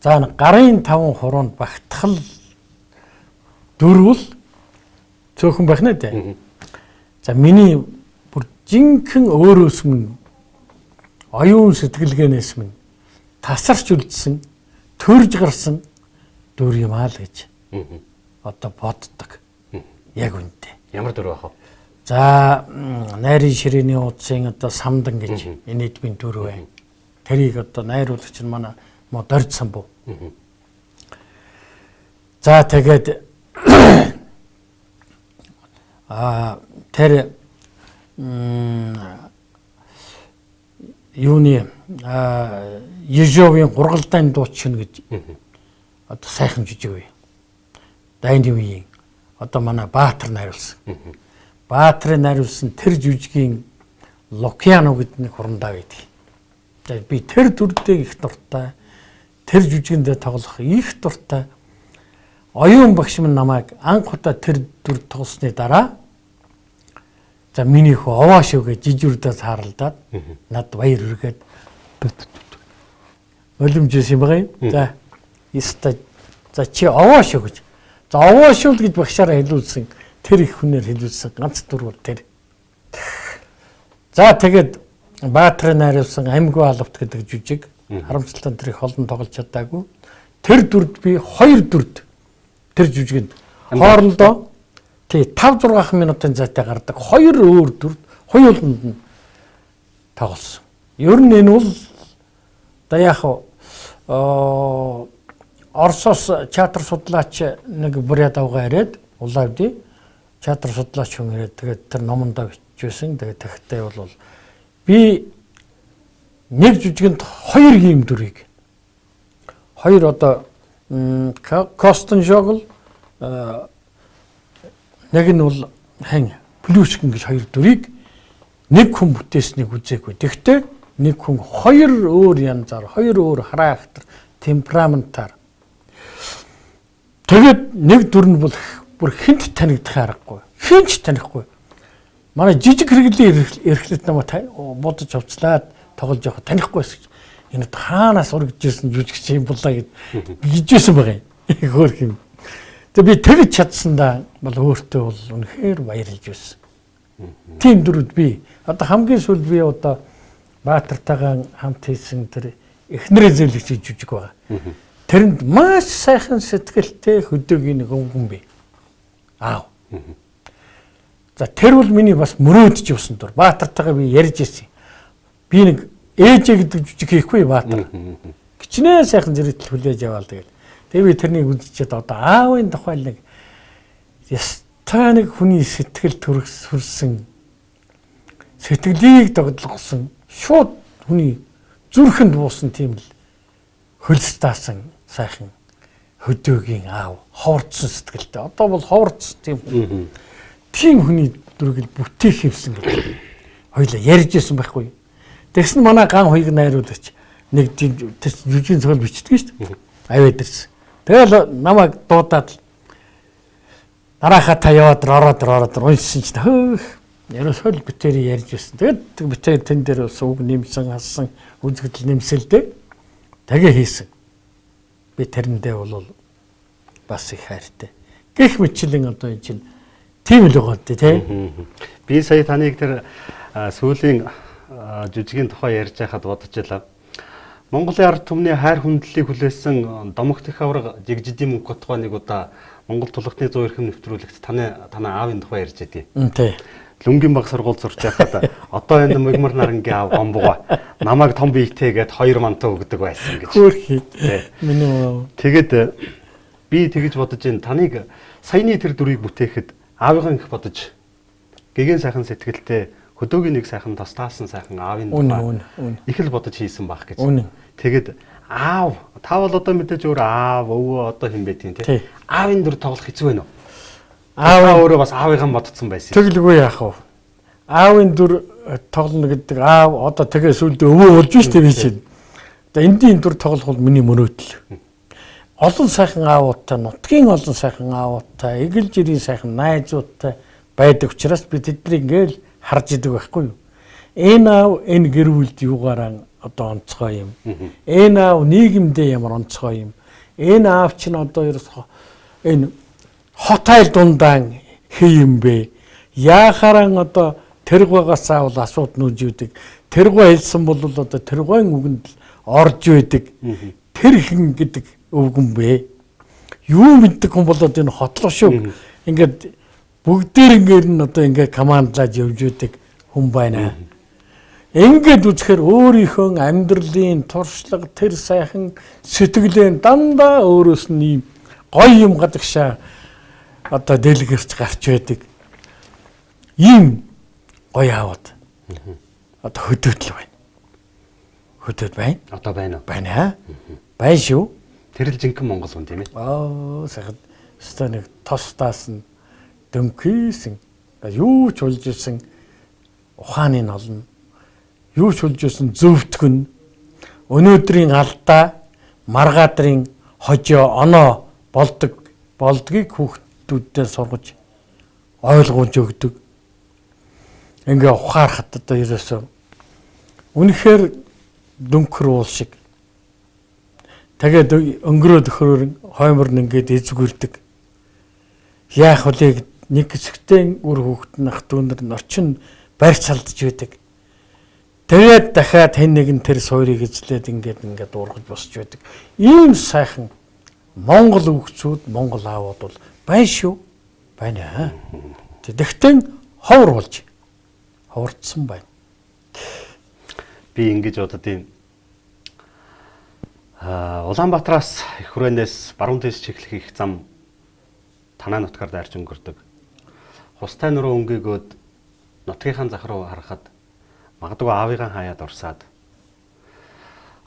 за нэг гарын 5 хуруунд багтахал дөрвөл цөөхөн байх нэ дээ. За миний бүр жинхэнэ өөрөөс минь оюун сэтгэлгээнээс минь тасарч үлдсэн төрж гарсан дүр юм аа л гэж одоо боддог. Яг үнэтэй. Ямар дүр байх вэ? За найрын ширээний утсын одоо самдан гэж энэдмийн дүр байна. Тэрийг одоо найруулагч нь манай Дорж самбуу. За тэгээд тэр юуны Ежовын гургалдааны дуучин гэж одоо сайхан жижиг бай. Дайны үеийн одоо манай Баатар найруулсан. Баатрын найруулсан тэр жүжигийн Лукиано гэдэг нэг хурандаа байдаг. За би тэр дүрдээ их дуртай. Тэр жүжигэндээ тоглох их дуртай. Оюун багш минь намайг анх удаа тэр дүр тоглосны дараа за миний хөө овоо шүү гэж жижигүрдээ сааралдаад над баяр үргээд олимжсэн юм байна. За яста за чи овоо шүү гэж. За овоо шүү гэж багшаараа хэлүүлсэн. Тэр их хүнээр хэлүүлсэн ганц дүр бол тэр. За тэгээд Баатрын найруулсан Амьгүй алавт гэдэг жүжиг харамсалтай тэр их олон тоглож чадаагүй. Тэр дүрд би 2 дүрд тэр жүжигэнд хоорондоо 5-6 минутын зайтай гардаг 2 өөр дүрд хоёуланд нь тоглосон. Ер нь энэ бол да яг Оросоос театр судлаач нэг буряд авгаа ирээд улаавди театр судлаач хүн ирээд тэгээд тэр номондоо бичсэн. Тэгээд тэгтээ бол би нэг жүжигэнд 2 ийм дүрийг 2 одоо Костон Жогл нэг нь бол хэн Плюшкин гэж 2 дүрийг нэг хүн бүтээснийг үзээгүй. Тэгтээ нэг хүн 2 өөр янзаар 2 өөр характер темпераментаар тэгээд нэг дүр нь бол бүр хинт танигдах аргагүй. Хинч танихгүй. Манай жижиг хэрэглээ эрхлэлт намайг бодож авчлаад тоглож явах танихгүй байсан. Энэ хаанаас урагж ирсэн жүжигч юм болоо гэж гижсэн байгаа юм. Хөөх юм. Тэгээ би тэгж чадсандаа бол өөртөө бол үнэхээр баярлж байсан. Тийм дүрүүд би одоо хамгийн сүүлд би одоо Баатартайгаа хамт хийсэн тэр эхнэрээ зөөлөгч жүжиг байгаа. Тэрэнд маш сайхан сэтгэлтэй хөдөөгийн нэг өнгөн бий. Аав. За тэр бол миний бас мөрөөдж явсан дур. Баатартайгаа би ярьж ирсэн. Би нэг ээжээ гэдэг жүжиг хийхгүй Баатар. Гичнээн сайхан зэрэгтэл хүлээж аваал тэгээд. Тэгээ би тэрнийг үзчихээд одоо аавын тухай нэг ястаа нэг хүний сэтгэл төрсөн сэтгэлийг догдлогсон шууд хүний зүрхэнд буусан тийм л хөлстаасан сайхан хөдөөгийн аав ховордсон сэтгэлтэй. Одоо бол ховордсон тийм. Тийм хүний дүргийг бүтээх юмсан гэж хоёлаа ярьж ирсэн байхгүй. Тэгсэн манай ган хоёрыг найруулаач нэг жүжигний цогц бичдэг шүү дээ. Аваад ирсэн. Тэгэл намайг дуудаад дараахаа та яваад уншсан чинь хөөх ерөөсөө л битэрий ярьж ирсэн. Тэгээд битэр тэн дээр бас үг нэмсэн хассан үзэгдэл нэмсэлдээ тэгээ хийсэн. Би тэрэндээ бол бас их хайртай. Гэх мэтлэн одоо энэ чинь тийм л байгаа тий. Би сая таныг тэр сүүлийн жүжигийн тухай ярьж байхад бодож байлаа. Монголын ард түмний хайр хүндлэлийг хүлээсэн Домогт их авраг жигжидийн мөнгө готгоо нэг удаа Монгол тулхны 100 эрхэм нэвтрүүлэгт танаа аавын тухай ярьж байдیں۔ Тий. Лүнгийн баг сургууль сурч байхад одоо энэ мөгмөр нарангийн аав гомбогоо намайг том биетэйгээд 2 мантаа өгдөг байсан гэж. Хөөхий. Миний тэгээд би тэгэж бодож ин таныг саяны тэр дүрийг бүтээхэд аавыгаа их бодож гэгэн сайхан сэтгэлтэй хөдөөгийн нэг сайхан тастаасан сайхан аавын тухай их л бодож хийсэн байх гэж. Тэгээд аав та бол одоо мэдээж өөр аав өвөө одоо хэн байдгийг тий. Аавын дүр тоглох хэцүү байна уу? Аав өөрөө бас аавыгаа бодсон байсан. Тэглгүй яах вэ? Аавын дүр тоглоно гэдэг аав одоо тэгээ сүлдө өвөө болж шүү дээ би чинь. Одоо эндийн дүр тоглох бол миний мөрөөдөл. Олон сайхан аавуудтай, нутгийн олон сайхан аавуудтай, эгэл жирийн сайхан найзуудтай байдаг учраас би тэднийг ингээл харж идэг байхгүй юу? Энэ аав энэ гэр бүлд юугаараа одоо онцгой юм. Энэ аав нийгэмдээ ямар онцгой юм. Энэ аав чинь одоо ерөөсөө энэ хотел дундаан хий юм бэ? Яахаараа одоо тэргугаас аавал асууд нүүжүүдэг. Тэргуй хэлсэн бол одоо тэргуйн үгэнд орж байдаг. Тэр хин гэдэг өвгөн бэ. Юу мэддэг хүн болоод энэ хотлоо шүү. Ингээд бүгдээр ингээд нь одоо ингээд командлаад явж үүдэг хүн байна. Ингээд үзэхээр өөрийнхөө амьдралын туршлага тэр сайхан сэтгэлээ дандаа өөрөөс нь ийм гоё юм гадагшаа одоо дэлгэрч гарч байдаг. Ийм гоё аваад. Одоо хөдөөдөл байна. Хөдөөд байна. Одоо байна уу? Байна. Байна шүү. Тэр л жинхэнэ монгол хүн тийм ээ. Сайхан өстой нэг тостаас нь дөнгөсөн Юу ч болж исэн ухааны нь олно. Юу ч болж исэн зөвтгөн. Өнөөдрийн алдаа маргаадрын хожоо оноо болдгийг хүүхдүүддээ сургаж ойлгуулж өгдөг. Ингээ ухаарахад одоо ерөөсөө үнэхээр дүнхэр уул шиг. Тэгээд өнгөрөөд өхрөөр хоймор нь ингээд эзгүрдэг. Яах вэ? Нэг хэсэгтээ үр хүүхэд нах дүүнэр нь орчин барьц алдж байдаг. Тэгээд дахиад хэн нэгэн тэр суурийг эзлээд ингээд уургаж босч байдаг. Ийм сайхан Монгол хүүхдүүд, Монгол аавууд бол байна шүү. Байна. Тэгэхдээ ховордсон байна. Би ингэж бодод юм. Улаанбаатараас их хүрээнээс баруун тийш чиглэх их зам танай нутгаар дайрч өнгөрдөг. Хустай нуруу өнгөгөөд нутгийнхаа зах руу харахад магадгүй аавыгаа хаяад урсаад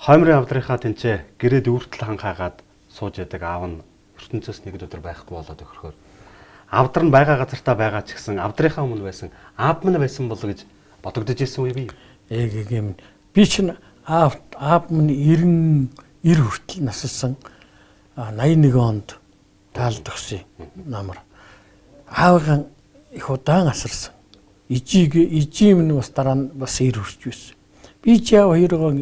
хоймрын авдрынхаа тэнцээ гэрээд үртэл ханхаагаад сууж яадаг аав нь ертөнцөөс нэг өдөр байхгүй болоод өгөхөөр авдар нь байгаа газартаа байгаа ч гэсэн авдрынхаа өмнө байсан аав минь байсан болоо гэж бодогдож ирсэн үе бий. Ийм би чинь аав минь 90 хүртэл насалсан 81 онд таалд өгсөн намар. Аавын их удаан асарсан. Ижим нь бас дараа нь бас 90 хүрч байсан. Би ч яав хоёроо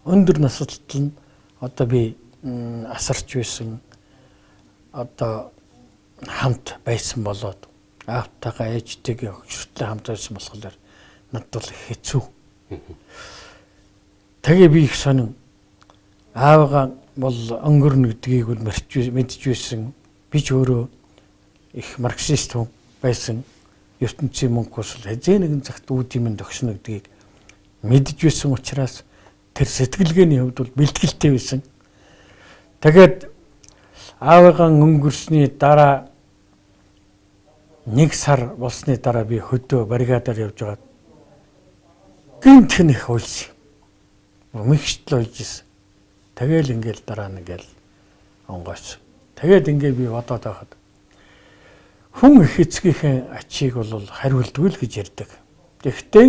өндөр насалтал нь одоо би асарч байсан. Одоо хамт байсан болоод аавтайгаа ээжтэйгээ хөвчтэй хамт байсан болохоор надад бол хэцүү. Тэгээ би их сонин аавгаа бол өнгөрнө гэдгийг бол мэдж байсан. Би ч өөрөө их марксист байсан. ертөнцийн мөнгөс хэзээ нэгэн цагт үүдийн минь тогшно гэдгийг мэдж байсан учраас тэр сэтгэлгээний хувьд бол бэлтгэлтэй байсан. Тэгээд аавыгаа өнгөрсний дараа 1 сар болсны дараа би хөдөө баррикадаар явж байгаад гинт нэх уйлж мэгштэл уйлж ирсэн. Тэгэл ингээл дараа нь ингээл онгойч. Тэгээд ингээл би бодоод байхад хүн их эцгийнхээ ачийг бол хариулдгүй л гэж ярьдаг. Тэгэхдээ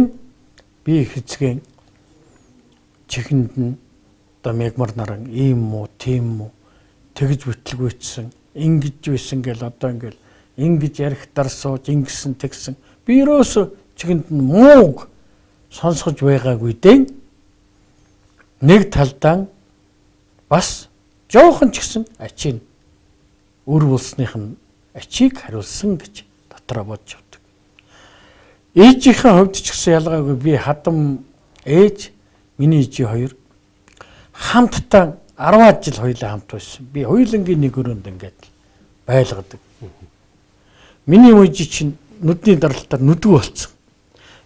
би их эцгийн чихэнд нь одоо мегмар наран ийм муу, тийм муу тэгж бүтлгүйцсэн, ингэж байсан гэл одоо ингээл ингэж ярих дарсууж ингэсэн тэгсэн. Би ерөөсө чихэнд нь мууг сонсгож байгаагүй дээ. Нэг талдаа бас жоохон ч гэсэн ачийн өр булсных нь ачийг хариулсан гэж дотроо бодож явдаг. Ээжийнхээ хувьд ч гэсэн ялгаагүй би хадам ээж миний ээжи хоёр хамтдаа 10 жил хоёулаа хамт байсан. Би хоёулангийн нэг өрөөнд ингээд байлгадаг. Миний ээжи чинь нүдний даралтаар нүдгүү болсон.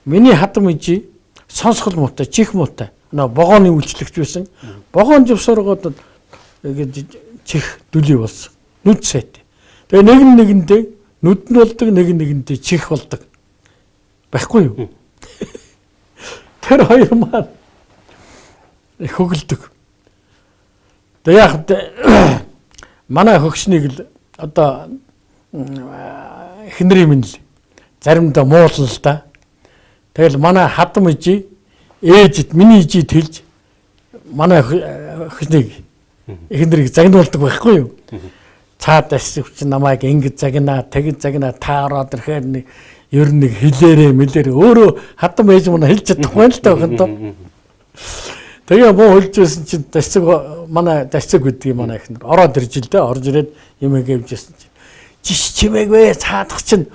Миний хадам ээжи сонсгол муутай, чих муутай. Богооны үйлчлэгч байсан. Богоон живсоргоод ингээд чих дүлий болсон. Нүд сайтай. Тэгээ нэгэндээ нүд нь болдог, нэгэндээ чих болдог. Байхгүй юу? Тэр хоёр маань хөглөдөг. Тэгээ яг манай хөгшнийг л одоо эхнэрийн минь л заримдаа муулна л да. Тэгэл манай хадам ижи ээжэд миний ижид хэлж манай хөгшнийг эхнэрийг загнуулдаг байхгүй юу? Цаад асвч намайг ингэж загнаа, тэгж загнаа та ороод ирэхээр ер нь хилээрээ мэлээр өөрөө хадам ээж мань хэлж чадахгүй л та өгөн тоо. Тэгээ муу хэлжсэн чинь дасцэг манай дасцэг гэдгийг манай ихнэр ороод ирж л дээ. Орж ирээд юм гээвжсэн чинь жиш чимээгүй цаадах чинь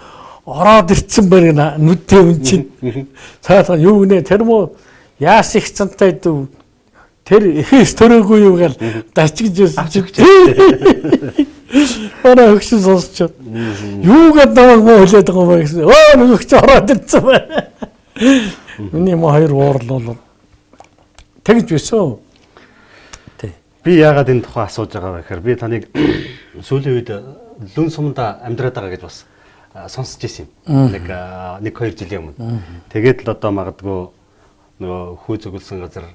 ороод ирцэн байна нүдтэй үн чинь. Цаадах юу гинэ тэр муу яас их цантай дүү тэр ихээс төрөөгүй юу гал дасчигжсэн чинь. Манай хөгшин сонсч юугаад намайг муу хэлээд байгаа юм бэ гэсэн. Өө нөгөө ч ороод ирцэн байна. Миний муу хоёр уурлал тэгж байсан. Би яагаад энэ тухай асууж байгаа вэ гэхээр би таныг сүүлийн үед лүн сумда амьдраад байгаа гэж бас сонсч ирсэн юм. Нэг 1-2 жилийн өмнө. Тэгээд л одоо магадгүй нөгөө хүү зөвлөсөн газар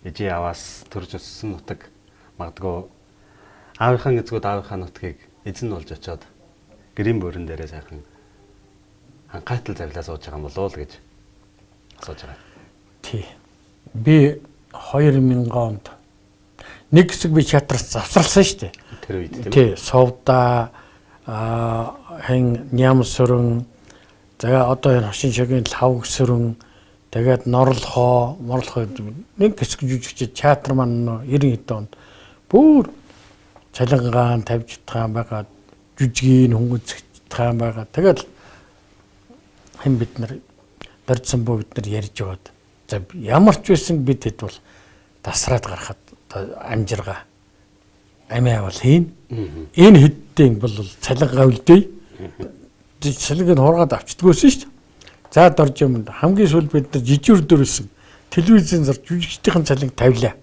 ижи аваас төрж өссөн нутаг магадгүй аавынхаа эзгүүд аавынхаа нутгийг эзэн болж очиод гэрийн бүрэн дээрээ сайхан анхаатал завлаа сууж байгаа юм болов уу гэж асууж байгаа. Тий. Би 2000 онд нэг хэсэг би театраас завсарласан шүү дээ. Тэр үед тийм. Тий, Совда хэн Нямсүрэн тэгээ одоо энэ хошин шогийн Лавгсүрэн тэгээд Морлохоо нэг хэсэг жүжигч театр маань 90 хэд онд бүр цалингаан тавьж таан байгаа жүжигийн хөнгөцөх таан байгаа. Тэгээд хэн бид нар дөржсөн боо бид нар ярьж байгаад за ямар ч байсан бид хэд бол тасраад гарахад амжиргаа амиа бол хийн. Энэ хэдтэй бол цалингаа үлдээ. Цалингийг хургаад авчдгөөсөн шүү дээ. За дорж юм хамгийн сүүл бид нар жижигүр дөрөсөн телевизэн зар жүжигчдийн цалин тавилаа.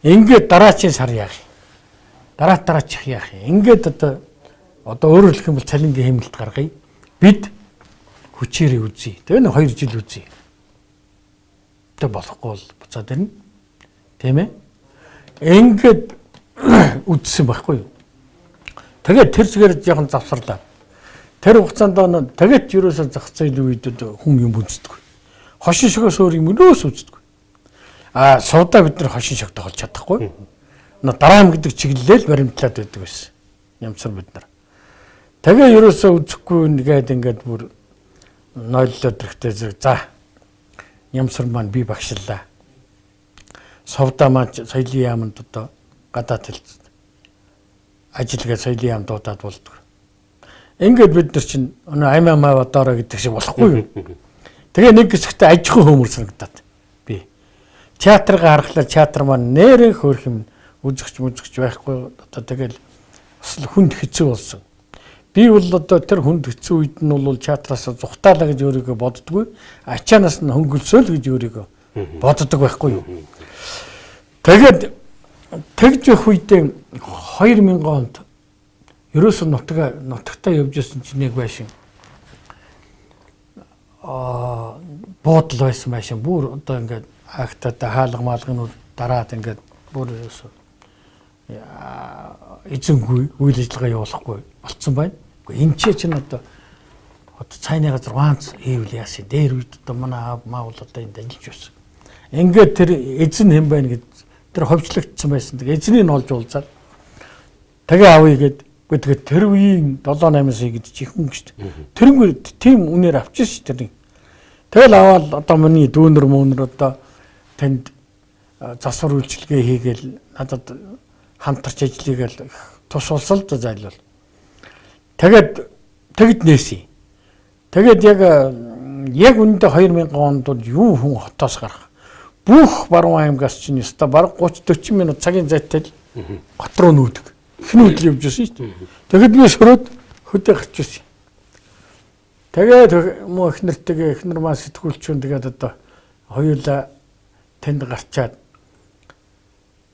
Ингээд дараачийн сар яах юм? Дараачих яах юм? Ингээд одоо өөрөөр хэлэх юм бол цалингийн хэмнэлт гаргая. Бид хүчээрээ үзье. Тэгээ 2 жил үзье. Тэ болохгүй бол буцаад ирнэ. Тийм ээ? Ингээд үзсэн байхгүй юу? Тэгээд тэр зэгээр жоохон завсарлаа. Тэр хугацаанд тэгээд ерөөсөө зах зээлийн үед хүн юм үздэг. Хошин шогоос өөр юм өнөөс үздэг. Суудаа бид нар хошин шогтой холж чадахгүй. Дараам гэдэг чиглэлээр баримтлаад байдаг байсан. Нямцар бид нар. Тэгээ ерөөсөө үзэхгүй нэгээд ингээд бүр нойллоод ирэхтэй зэрэг за Нямцар маань би багшлаа. Совда маань соёлын яамд одоо гадаад хэлц ажиллагаа соёлын яамд дуудаад болдог. Ингээд бид нар чинь амиа одоороо гэдэг шиг болохгүй юу? Тэгээ нэг хэсэгтээ аж ахуй хөмөр санагдаад би театргаа харахлаа театр маань нэрээ хөөх юм үзэгч байхгүй одоо тэгэл бас хүнд хэцүү болсон. Би бол одоо тэр хүнд хэцүү үед нь бол театраас зүхтаалаа гэж өөрийгөө боддгоо ачаанаас нь хөнгөлсөөл гэж өөрийгөө боддог байхгүй юу? Тэгээд тэгж явах үедээ 2000 онд ерөөсөө нутагтаа явж ирсэн чинь нэг байшин буудал байсан байшин бүр одоо ингээд агтаа хаалга маалгынууд дараад ингээд бүр ерөөсөө эзэнгүй үйл ажиллагаа явуулахгүй болцсон байна. Гэхдээ энэ чинь одоо цайны газар ванц хийвэл яасан дээр үед одоо манай маа бол одоо энд ажиллаж байсан. Ингээд тэр эзэн хэн байна гэд тэр ховчлогдсон байсан. Тэгээ эзнийг нь олж уулзаад тэгээ авъя гэд тэгээд тэр үеийн 7-8 сая гэдэг чихэн шүү дээ. Тэрнгээр тийм үнээр авчихсан шүү дээ. Тэгэл аваад одоо миний дүүнэр мөнөр одоо танд засвар үйлчилгээ хийгээл надад хамтарч ажиллагээл тус улсал да зайлвал. Тэгээд тэгд нээсэн. Тэгээд яг үүндээ 2000 онд бол юу хүн хотоос гарах. Бүх баруун аймгаас чинь өста бараг 30-40 минут цагийн зайтай гот руу нүүдэг. Хэн үдл явж байсан шүү дээ. Тэгэхэд би сөрөөд хөдөө гарч ирсэн. Тэгээд муу эхнэр маань сэтгүүлчүүн тэгээд одоо хоёулаа тэнд гарчаад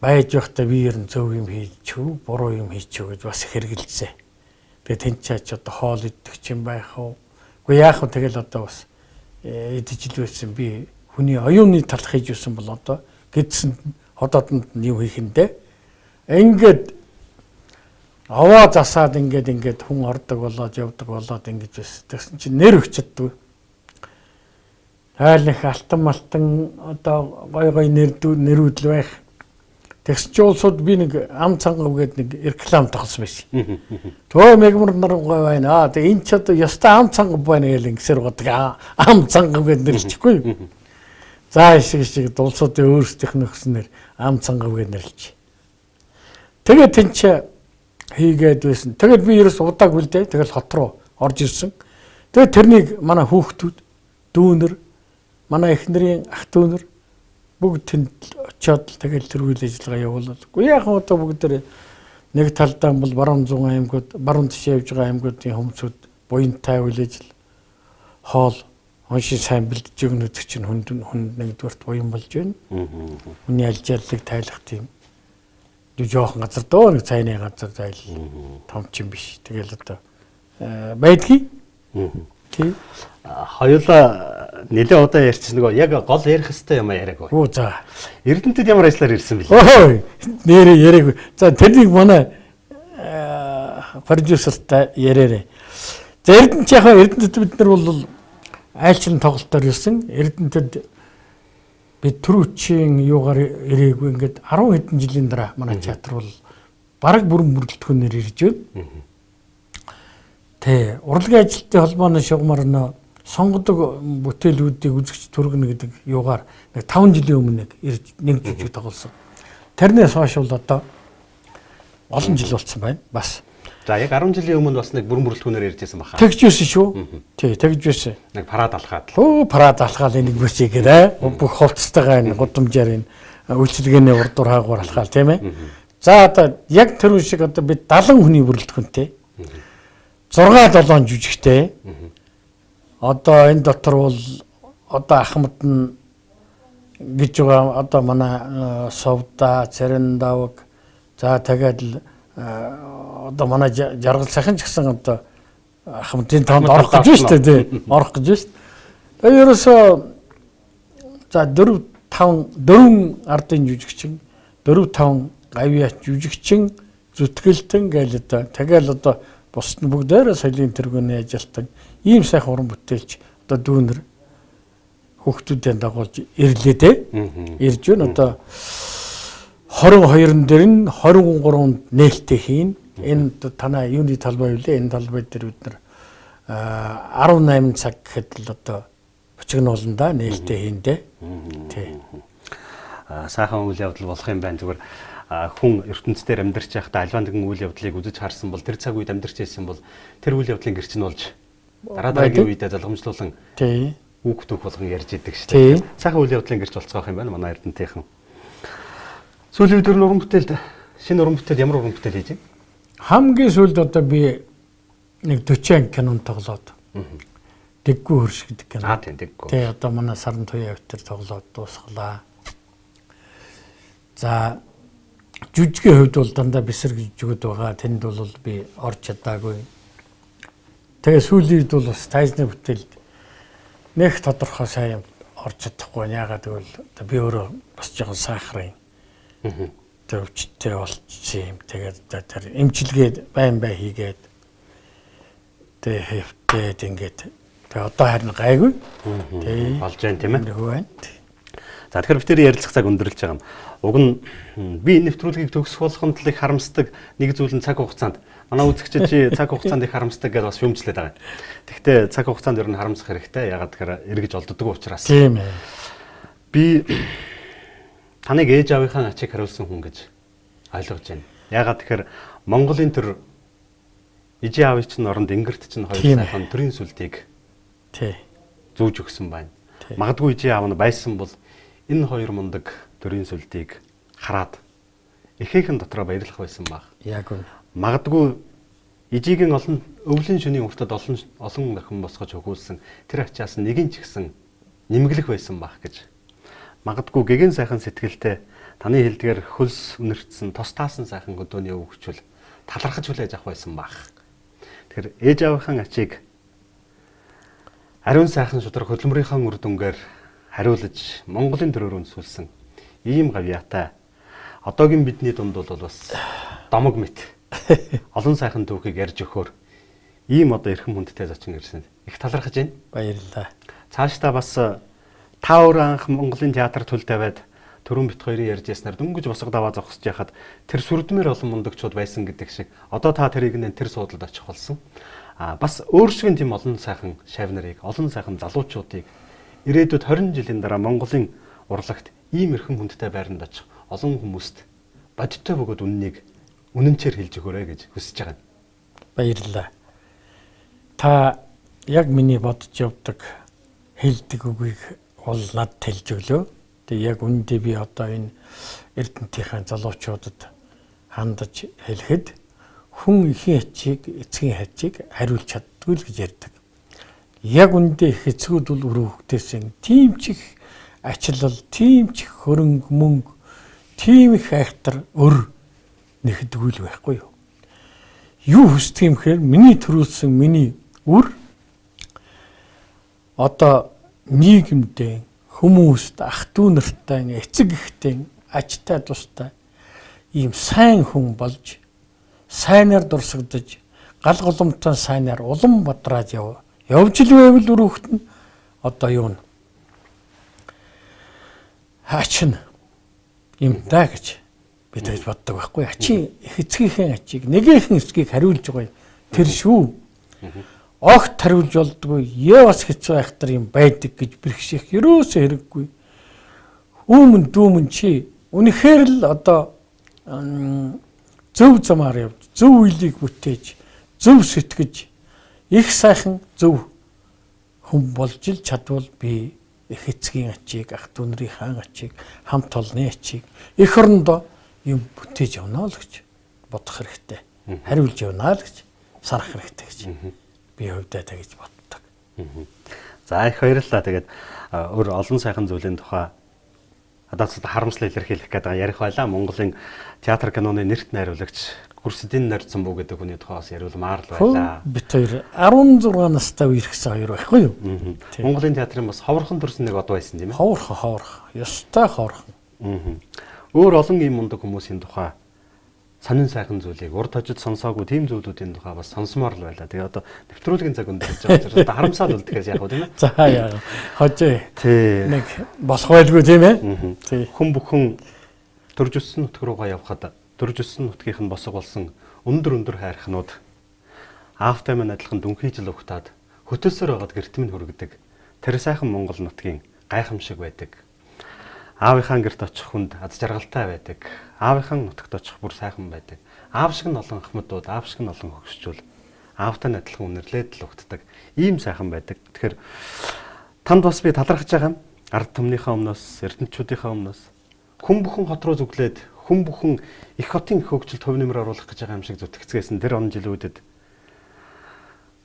байж байхдаа би ер нь зөв юм хийчихв, буруу юм хийчихв гэж бас хэргэлцээ. Тэгээд тэнд чаач одоо хоол идэх юм байх уу? Үгүй яах вэ тэгэл одоо бас идэж л байсан би хүний оюуны талх хийж байсан бол одоо гэдсэн ходоодонд юу хийх юм бэ? Ингээд аваа засаад ингээд хүн ордог болоод явдаг болоод ингэж байсан. Тэгсэн чинь нэр өчөддөг. Хайлах алтан одоо гой нэрүүд л байх. Тэгс чи улсууд би нэг ам цангав гээд нэг реклам тогсон байсан. Төө мегмар нар гой байна. Тэгээ энэ ч одоо яста ам цангав байна гэл ингэсэр годог. Ам цангав гээд нэрлэчихгүй юу? За шиг улсуудын өөрсдийнх нь өгснээр ам цангав гээд нэрлэж. Тэгээ тэнч хийгээд байсан. Тэгээд би ерөөс удаагүй л дээ. Тэгэл хот руу орж ирсэн. Тэгээд тэрнийг манай хүүхдүүд, дүүнэр, манай эхнэрийн ах дүүнэр бүгд тэнд очиод тэгэл тэр үйл ажиллагаа явуулаад. Гэхдээ яг одоо бүгд нэг талдаа бол баруун зүүн аймагуд, баруун тишээ явж байгаа аймагуудын хүмүүсүүд буянтай үйл ажил хоол оншин сайн бэлдэж өгнөд чинь хүнд нэгдүгээрт буян болж байна. Хүний алжааллыг тайлах тийм жоохон газар дөө нэг цайны газар зайл том ч юм биш. Тэгэл одоо байдгийг. Тий. Хоёулаа нэлээ удаа ярьчихсан нөгөө яг гол ярих хэвээр юм яриаг бай. Оо за. Эрдэнэтэд ямар ажиллаар ирсэн бэлээ? Ой, нэрээ яриаг. За тэрнийг манай продюсертай яриарэ. Эрдэнэт яг Эрдэнэт бид нар бол айлчлан тоглолтоор ирсэн. Эрдэнэтэд бид түрүүчийн юугаар ирээгүй ингээд 10 хэдэн жилийн дараа манай театр бол бараг бүрэн бүрэлдэхүүнээр ирж байна. Тэ урлагийн ажилтны холбооны шугамар нөө сонгодог бүтээлүүдийг үзэгч түргэнэ гэдэг юугаар нэг 5 жилийн өмнө нэг жүжиг тоглосон. Тэрнээс хойш бол одоо олон жил болсон байна. Бас. За яг 10 жилийн өмнө бас нэг бүрэн бүрэлдэхүүнээр иржсэн баха. Тэгж байсан шүү. Тий, тэгж байсан. Нэг парад алхаад. Парад алхаал энийг бүсийгээрээ бүх хувцастайгаа энэ гудамжаар энэ үйлчилгээний урдуур хаагуур алхаал тийм ээ. За одоо яг тэр шиг одоо бид 70 хүний бүрэлдэхүүнтэй 6-7 жүжигтэй. Одоо энэ дотор бол одоо Ахмад нь гэж байгаа одоо манай Совда, Цэрэндавг за тэгээд л одоо манай жаргал сайхан ч гэсэн одоо Ахмадын тоонд орох гэж байна шүү дээ. Орох гэж байна шүү. Тэгээ ерөөсөө за 4 ардын жүжигчин 4-5 гавьяач жүжигчин зүтгэлтэн гээл одоо тэгэл одоо бусд нь бүгдээрээ соёлын тэргүүний ажилтан ийм сайхан уран бүтээлч одоо дүүнэр хүүхдүүдийн дагуулж ирлээ те. Ирж байна одоо 22-н дээр нь 23-нд нээлттэй хийн. Энэ танаа юуны талбай үлээ энэ талбай дээр бид нар 18 цаг гэхэд л одоо бочигнууланда нээлттэй хийн дээ. Тий. Сайхан үйл явдал болох юм байна. Зүгээр хүн ертөнцийн амьдарч байхдаа альва нэгэн үйл явдлыг үзэж харсан бол тэр цаг үед амьдарч байсан бол тэр үйл явдлын гэрчин болж дараагийн үедээ залгамжлуулан үг түүх болгон ярьж идэг шүү дээ. Сайхан үйл явдлын гэрч болцоох юм байна манай Эрдэнэтийнхэн. Сүүлийн үед уран бүтээлд шинэ уран бүтээл ямар уран бүтээл хийж байна? Хамгийн сүүлд одоо би нэг 40 кинон тоглоод. Дэггүй хөрш гэдэг кино. Тийм дэггүй. Тий одоо манай Саран туяа өвтөр тоглоод дуусглаа. За жүжигийн хувьд бол дандаа бисэр жүжигуд байгаа. Тэнд бол би орж чадаагүй. Тэгээ сүүлийн үед бол бас тайзны бүтээлд нэг тодорхой сайн орж чадахгүй. Яагаад гэвэл би өөрөө бас жоохон сахарын төвчтэй болчихсон юм. Тэгээд тэр эмчилгээ байн хийгээд тэгээд ингээд тэгээ одоо харин гайгүй. Тий болж байна тийм ээ. Байна. За тэгэхээр бид ярилцах цаг өндөрлж байгаа юм. Уг нь би нэвтрүүлгийг төгсөх болгонд л их харамсдаг нэг зүйл нь цаг хугацаанд. Манай үзэгчид чи цаг хугацаанд их харамсдаг гэдээ бас шүүмжлээд байгаа. Тэгэхдээ цаг хугацаанд ер нь харамсах хэрэгтэй. Ягаад тэгэхээр эргэж олддог учраас. Тийм ээ. Би таныг ээж аавынхаа ачийг хариулсан хүн гэж ойлгож байна. Ягаад тэгэхээр Монголын төр ижи аавын чинь оронд ингэрт чинь хоёр сайхан төрийн сүлдийг зүүж өгсөн байна. Магадгүй ижи аав нь байсан бол энэ хоёр мундаг төрийн сүлдийг хараад эхийнхэн дотроо баярлах байсан баг. Яг үнэ. Магадгүй ижигийн олон өвлийн шөнийн уртад олон охин босгож өгүүлсэн тэр ачаас нэг нь ч гэсэн нэмгэлэх байсан баг гэж. Магадгүй гэгэн сайхан сэтгэлтэй таны хэлдгээр хөлс үнэртсэн тос таасан сайхан өдөөний өвгчүүл талархаж хүлээж авах байсан баг. Тэгэхээр ээж аавынхаа ачийг ариун сайхан шудраг хөдөлмөрийнхаа үр дүнгээр хариулж Монголын төрөөр үнсүүлсэн ийм гавьяатай одоогийн бидний дунд бол бас домог мэт олон сайхан түүхийг ярьж өгөхөөр ийм одоо эрхэм хүндтэй зочин ирсэн. Их талархаж байна. Баярлалаа. Цаашдаа бас та өөрөө анх Монголын театр төл тавиад төрөн бит хоёрын ярьж яснаар дөнгөж босго даваа зогсож яхад тэр сүрдмээр олон мундагчуд байсан гэдэг шиг одоо та тэрийг нэ тэр суудалд очих болсон. Бас өөрсгөн тийм олон сайхан шавь нарыг, олон сайхан залуучуудыг ирээдүйд 20 жилийн дараа Монголын урлагт ийм эрхэм хүндтэй байранд очих олон хүмүүст бодиттой бөгөөд үнэнчээр хэлж өгөөрэй гэж хүсэж байгаа. Баярлалаа. Та яг миний бодож явдаг хэлдэг үгийг бол над хэлж өглөө. Тэгээ яг үндэ би одоо энэ Эрдэнэтийн залуучуудад хандаж хэлэхэд хүн ихийн ачийг, эцгийн хачийг хариулж чаддгүй л гэж ярьдаг. Яг үндэ их эцгүүд бол өрөө хөвгтөөсөн тийм ч их ачлал, тийм ч их хөрөнгө мөнгө, тийм их айхтар өр нэхдэггүй л байхгүй юу. Юу хүсдэг юм хэрэг миний төрүүлсэн миний үр одоо нийгэмдээ хүмүүст ах дүү нартай эцэг эхтэй ажтай тустай ийм сайн хүн болж сайнаар дурсагдж гал голомтон сайнаар улам бадраад явж л байвал өрөөхт нь одоо юу нэ хачин юм даа гэж бид тэгж боддог байхгүй. Ачийн эцгийнхээ ачийг нэгийнхэн эцгийг хариулж байгаа тэр шүү. Огт хариулж болдгүй яас хэцүү айхтар юм байдаг гэж бэрхшээх ерөөсөө хэрэггүй. Өмнө дүүмэн чи үнэхээр л одоо зөв замаар явж зөв үйлийг бүтээж зөв сэтгэж их сайхан зөв хүн болж ил чадвал би их эцгийн ачийг ах дүү нарын хаан ачийг хамт олонны ачийг эх орондоо юм бүтээж явна л гэж бодох хэрэгтэй. Хариулж явна л гэж санах хэрэгтэй гэж би хувьдаа тэгж боддог. За их баярлалаа. Тэгээд өөр олон сайхан зүйлийн тухай надад харамсал илэрхийлэх гэдэг ярих байлаа. Монголын театр киноны нэрт найруулагч Гүрсдийн Нордсон буу гэдэг хүний тухай бас яриулмаар л байлаа. Бид хоёр 16 настай үерхсэн хоёр байхгүй юу? Монголын театрын бас ховорхон төрсөн нэг одоо байсан тийм ээ. Ховорхон. Ёстой ховорхон. Өөр олон юм мундаг хүмүүсийн тухай сонин сайхан зүйлийг урд хожид сонсоогүй тийм зүйлүүдийн тухай бас сонсомоор л байлаа. Тэгээ одоо нэвтрүүлгийн цаг өндөрлөж байгаа учраас одоо харамсаад бол тэгэхээр яг уу тийм ээ. За яа. Хожээ. Тий. Нэг болох байлгүй тийм ээ. Тий. Хүн бүхэн төрж өссөн нутг руугаа явхад төрж өссөн нутгийнх нь босго болсон өндөр хайрхнууд аавтай минь адилхан дүнхийжил угтаад хөтөлсөр байгаад гэрт минь хүргэдэг. Тэр сайхан Монгол нутгийн гайхамшиг байдаг. Аавынхаа гэрт очих хүнд аз жаргалтай байдаг. Аавынхаа нутагт очих бүр сайхан байдаг. Аав шиг нь олон ахмадууд, аав шиг нь олон хөгшчүүл аавтай адилхан үнэрлээд л угтдаг. Ийм сайхан байдаг. Тэгэхээр танд бас би талархаж байгаа юм. Ард түмнийхээ өмнөөс, эрдэнэчүүдийнхээ өмнөөс хүн бүхэн хот руу зүглээд хүн бүхэн их хотын хөгжилд төв нэмэр оруулах гэж байгаа юм шиг зүтгэцгээсэн тэр он жилүүдэд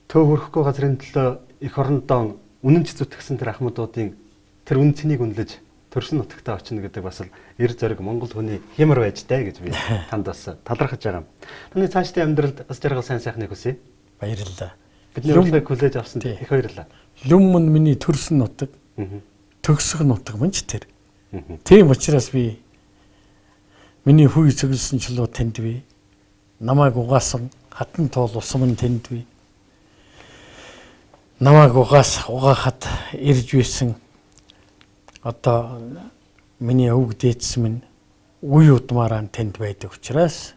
төв хөрөхгүй газрын төлөө их орондоо үнэнч зүтгэсэн тэр ахмадуудын тэр үн цэнийг үнэлж төрсөн нутагтаа очино гэдэг бас л эр зориг Монгол хүний хямар байж таа гэж би танд бас талархаж байгаа юм. Таны цаашдын амьдралд аз жаргал сайн сайхныг хүсье. Баярлалаа. Бидний урилгыг хүлээж авсан их баярлалаа. Люмэн миний төрсөн нутаг. Төгсөх нутаг мөн ч тэр. Тийм учраас би миний хүй цэглсэн чулуу тэнд бий. Намайг угаасан хатан тоол усам нь тэнд бий. Намайг угаахад ирж байсан одоо миний өвг дээдс минь үе удмаараа тэнд байдаг учраас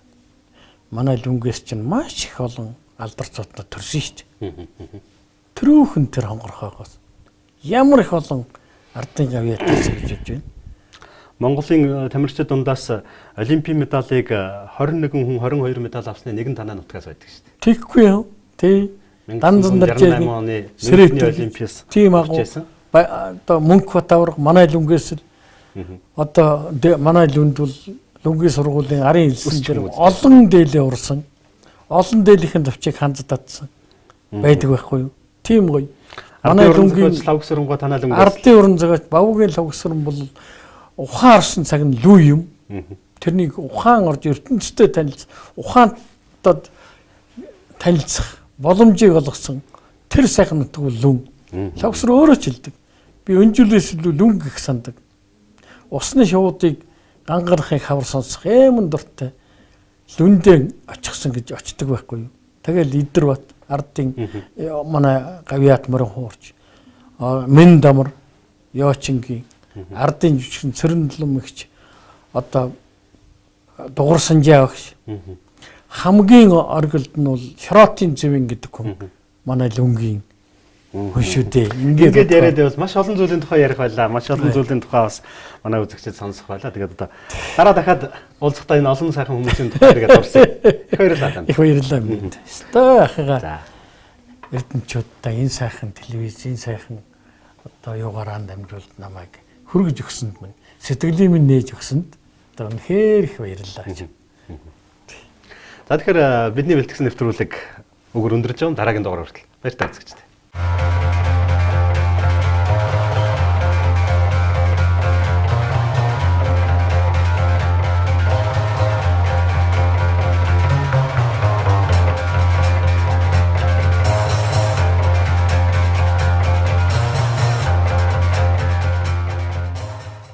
манай лүнгээс чинь маш их олон алдарцуудад төрсөн шүү дээ. Тэрүүхэн тэр хонгорхоогоос ямар их олон ардын гавьяа төрсөн гэж бодож байна. Монголын тамирчид дундаас олимпийн медалыг 21 хүн 22 медаль авсны нэг нь танаа нутгаас байдаг шүү дээ. Тэгхгүй юу? Тий. Данзан дарж оны Сэрэтний олимпиас тийм агуу. Одоо мөнгө батавар манай лүнгээс л одоо манай лүнд бол лүнгийн сургуулийн арын хэлсэн дээр олон дээлээ урсан. Олон дээлийнхэн төвчийг ханз татсан байдаг байхгүй юу? Тийм гоё. Манай лүнгийн лавгсрангоо танаа лүнгээс ардын уран зөгөөч бавгийн лавгсран бол ухаан орсон цаг нь лүү юм. Тэрнийг ухаан орж ертөнцтэй танилж ухаантад танилцах боломжийг олгосон тэр сайхан нутаг бол лүн. Лавгсар өөрөө ч хэлдэг. Би өнжүүлээс илүү лүн гэх сандаг. Усны шуудыг гангарахыг хавар сонсох юм дуртай. Лүндэн очихсан гэж очдөг байхгүй юу? Тэгэл Идэрбат ардын манай гавьяат мөрөн хуурч мен дамар Яочингийн ардын жүжигчин Цэрэндлэм ихч одоо Дугур Санжаа багш хамгийн оргилд нь бол Широтын Зэвэн гэдэг хүн манай лүнгийн хүн шүү дээ. Ингээд яриад байвал маш олон зүйлийн тухай ярих байлаа. Маш олон зүйлийн тухай бас манай үзэгчид сонсох байлаа. Тэгээд одоо дараа дахиад уулзахдаа энэ олон сайхан хүмүүсийн тухай яриад дурсан. Их баярлалаа танд. Их баярлалаа минь. Өстой ахыгаа эрдэнэчүүдтэй энэ сайхан телевизийн сайхан одоо юугаараа дамжуулд намайг хөргөж өгсөнд минь сэтгэлийн минь нээж өгсөнд одоо үнэхээр их баярлалаа гэж. За тэгэхээр бидний бэлтгэсэн нэвтрүүлэг өгөр өндөрлж байгаа дараагийн дугаар хүртэл баяр таа үзэгчдээ.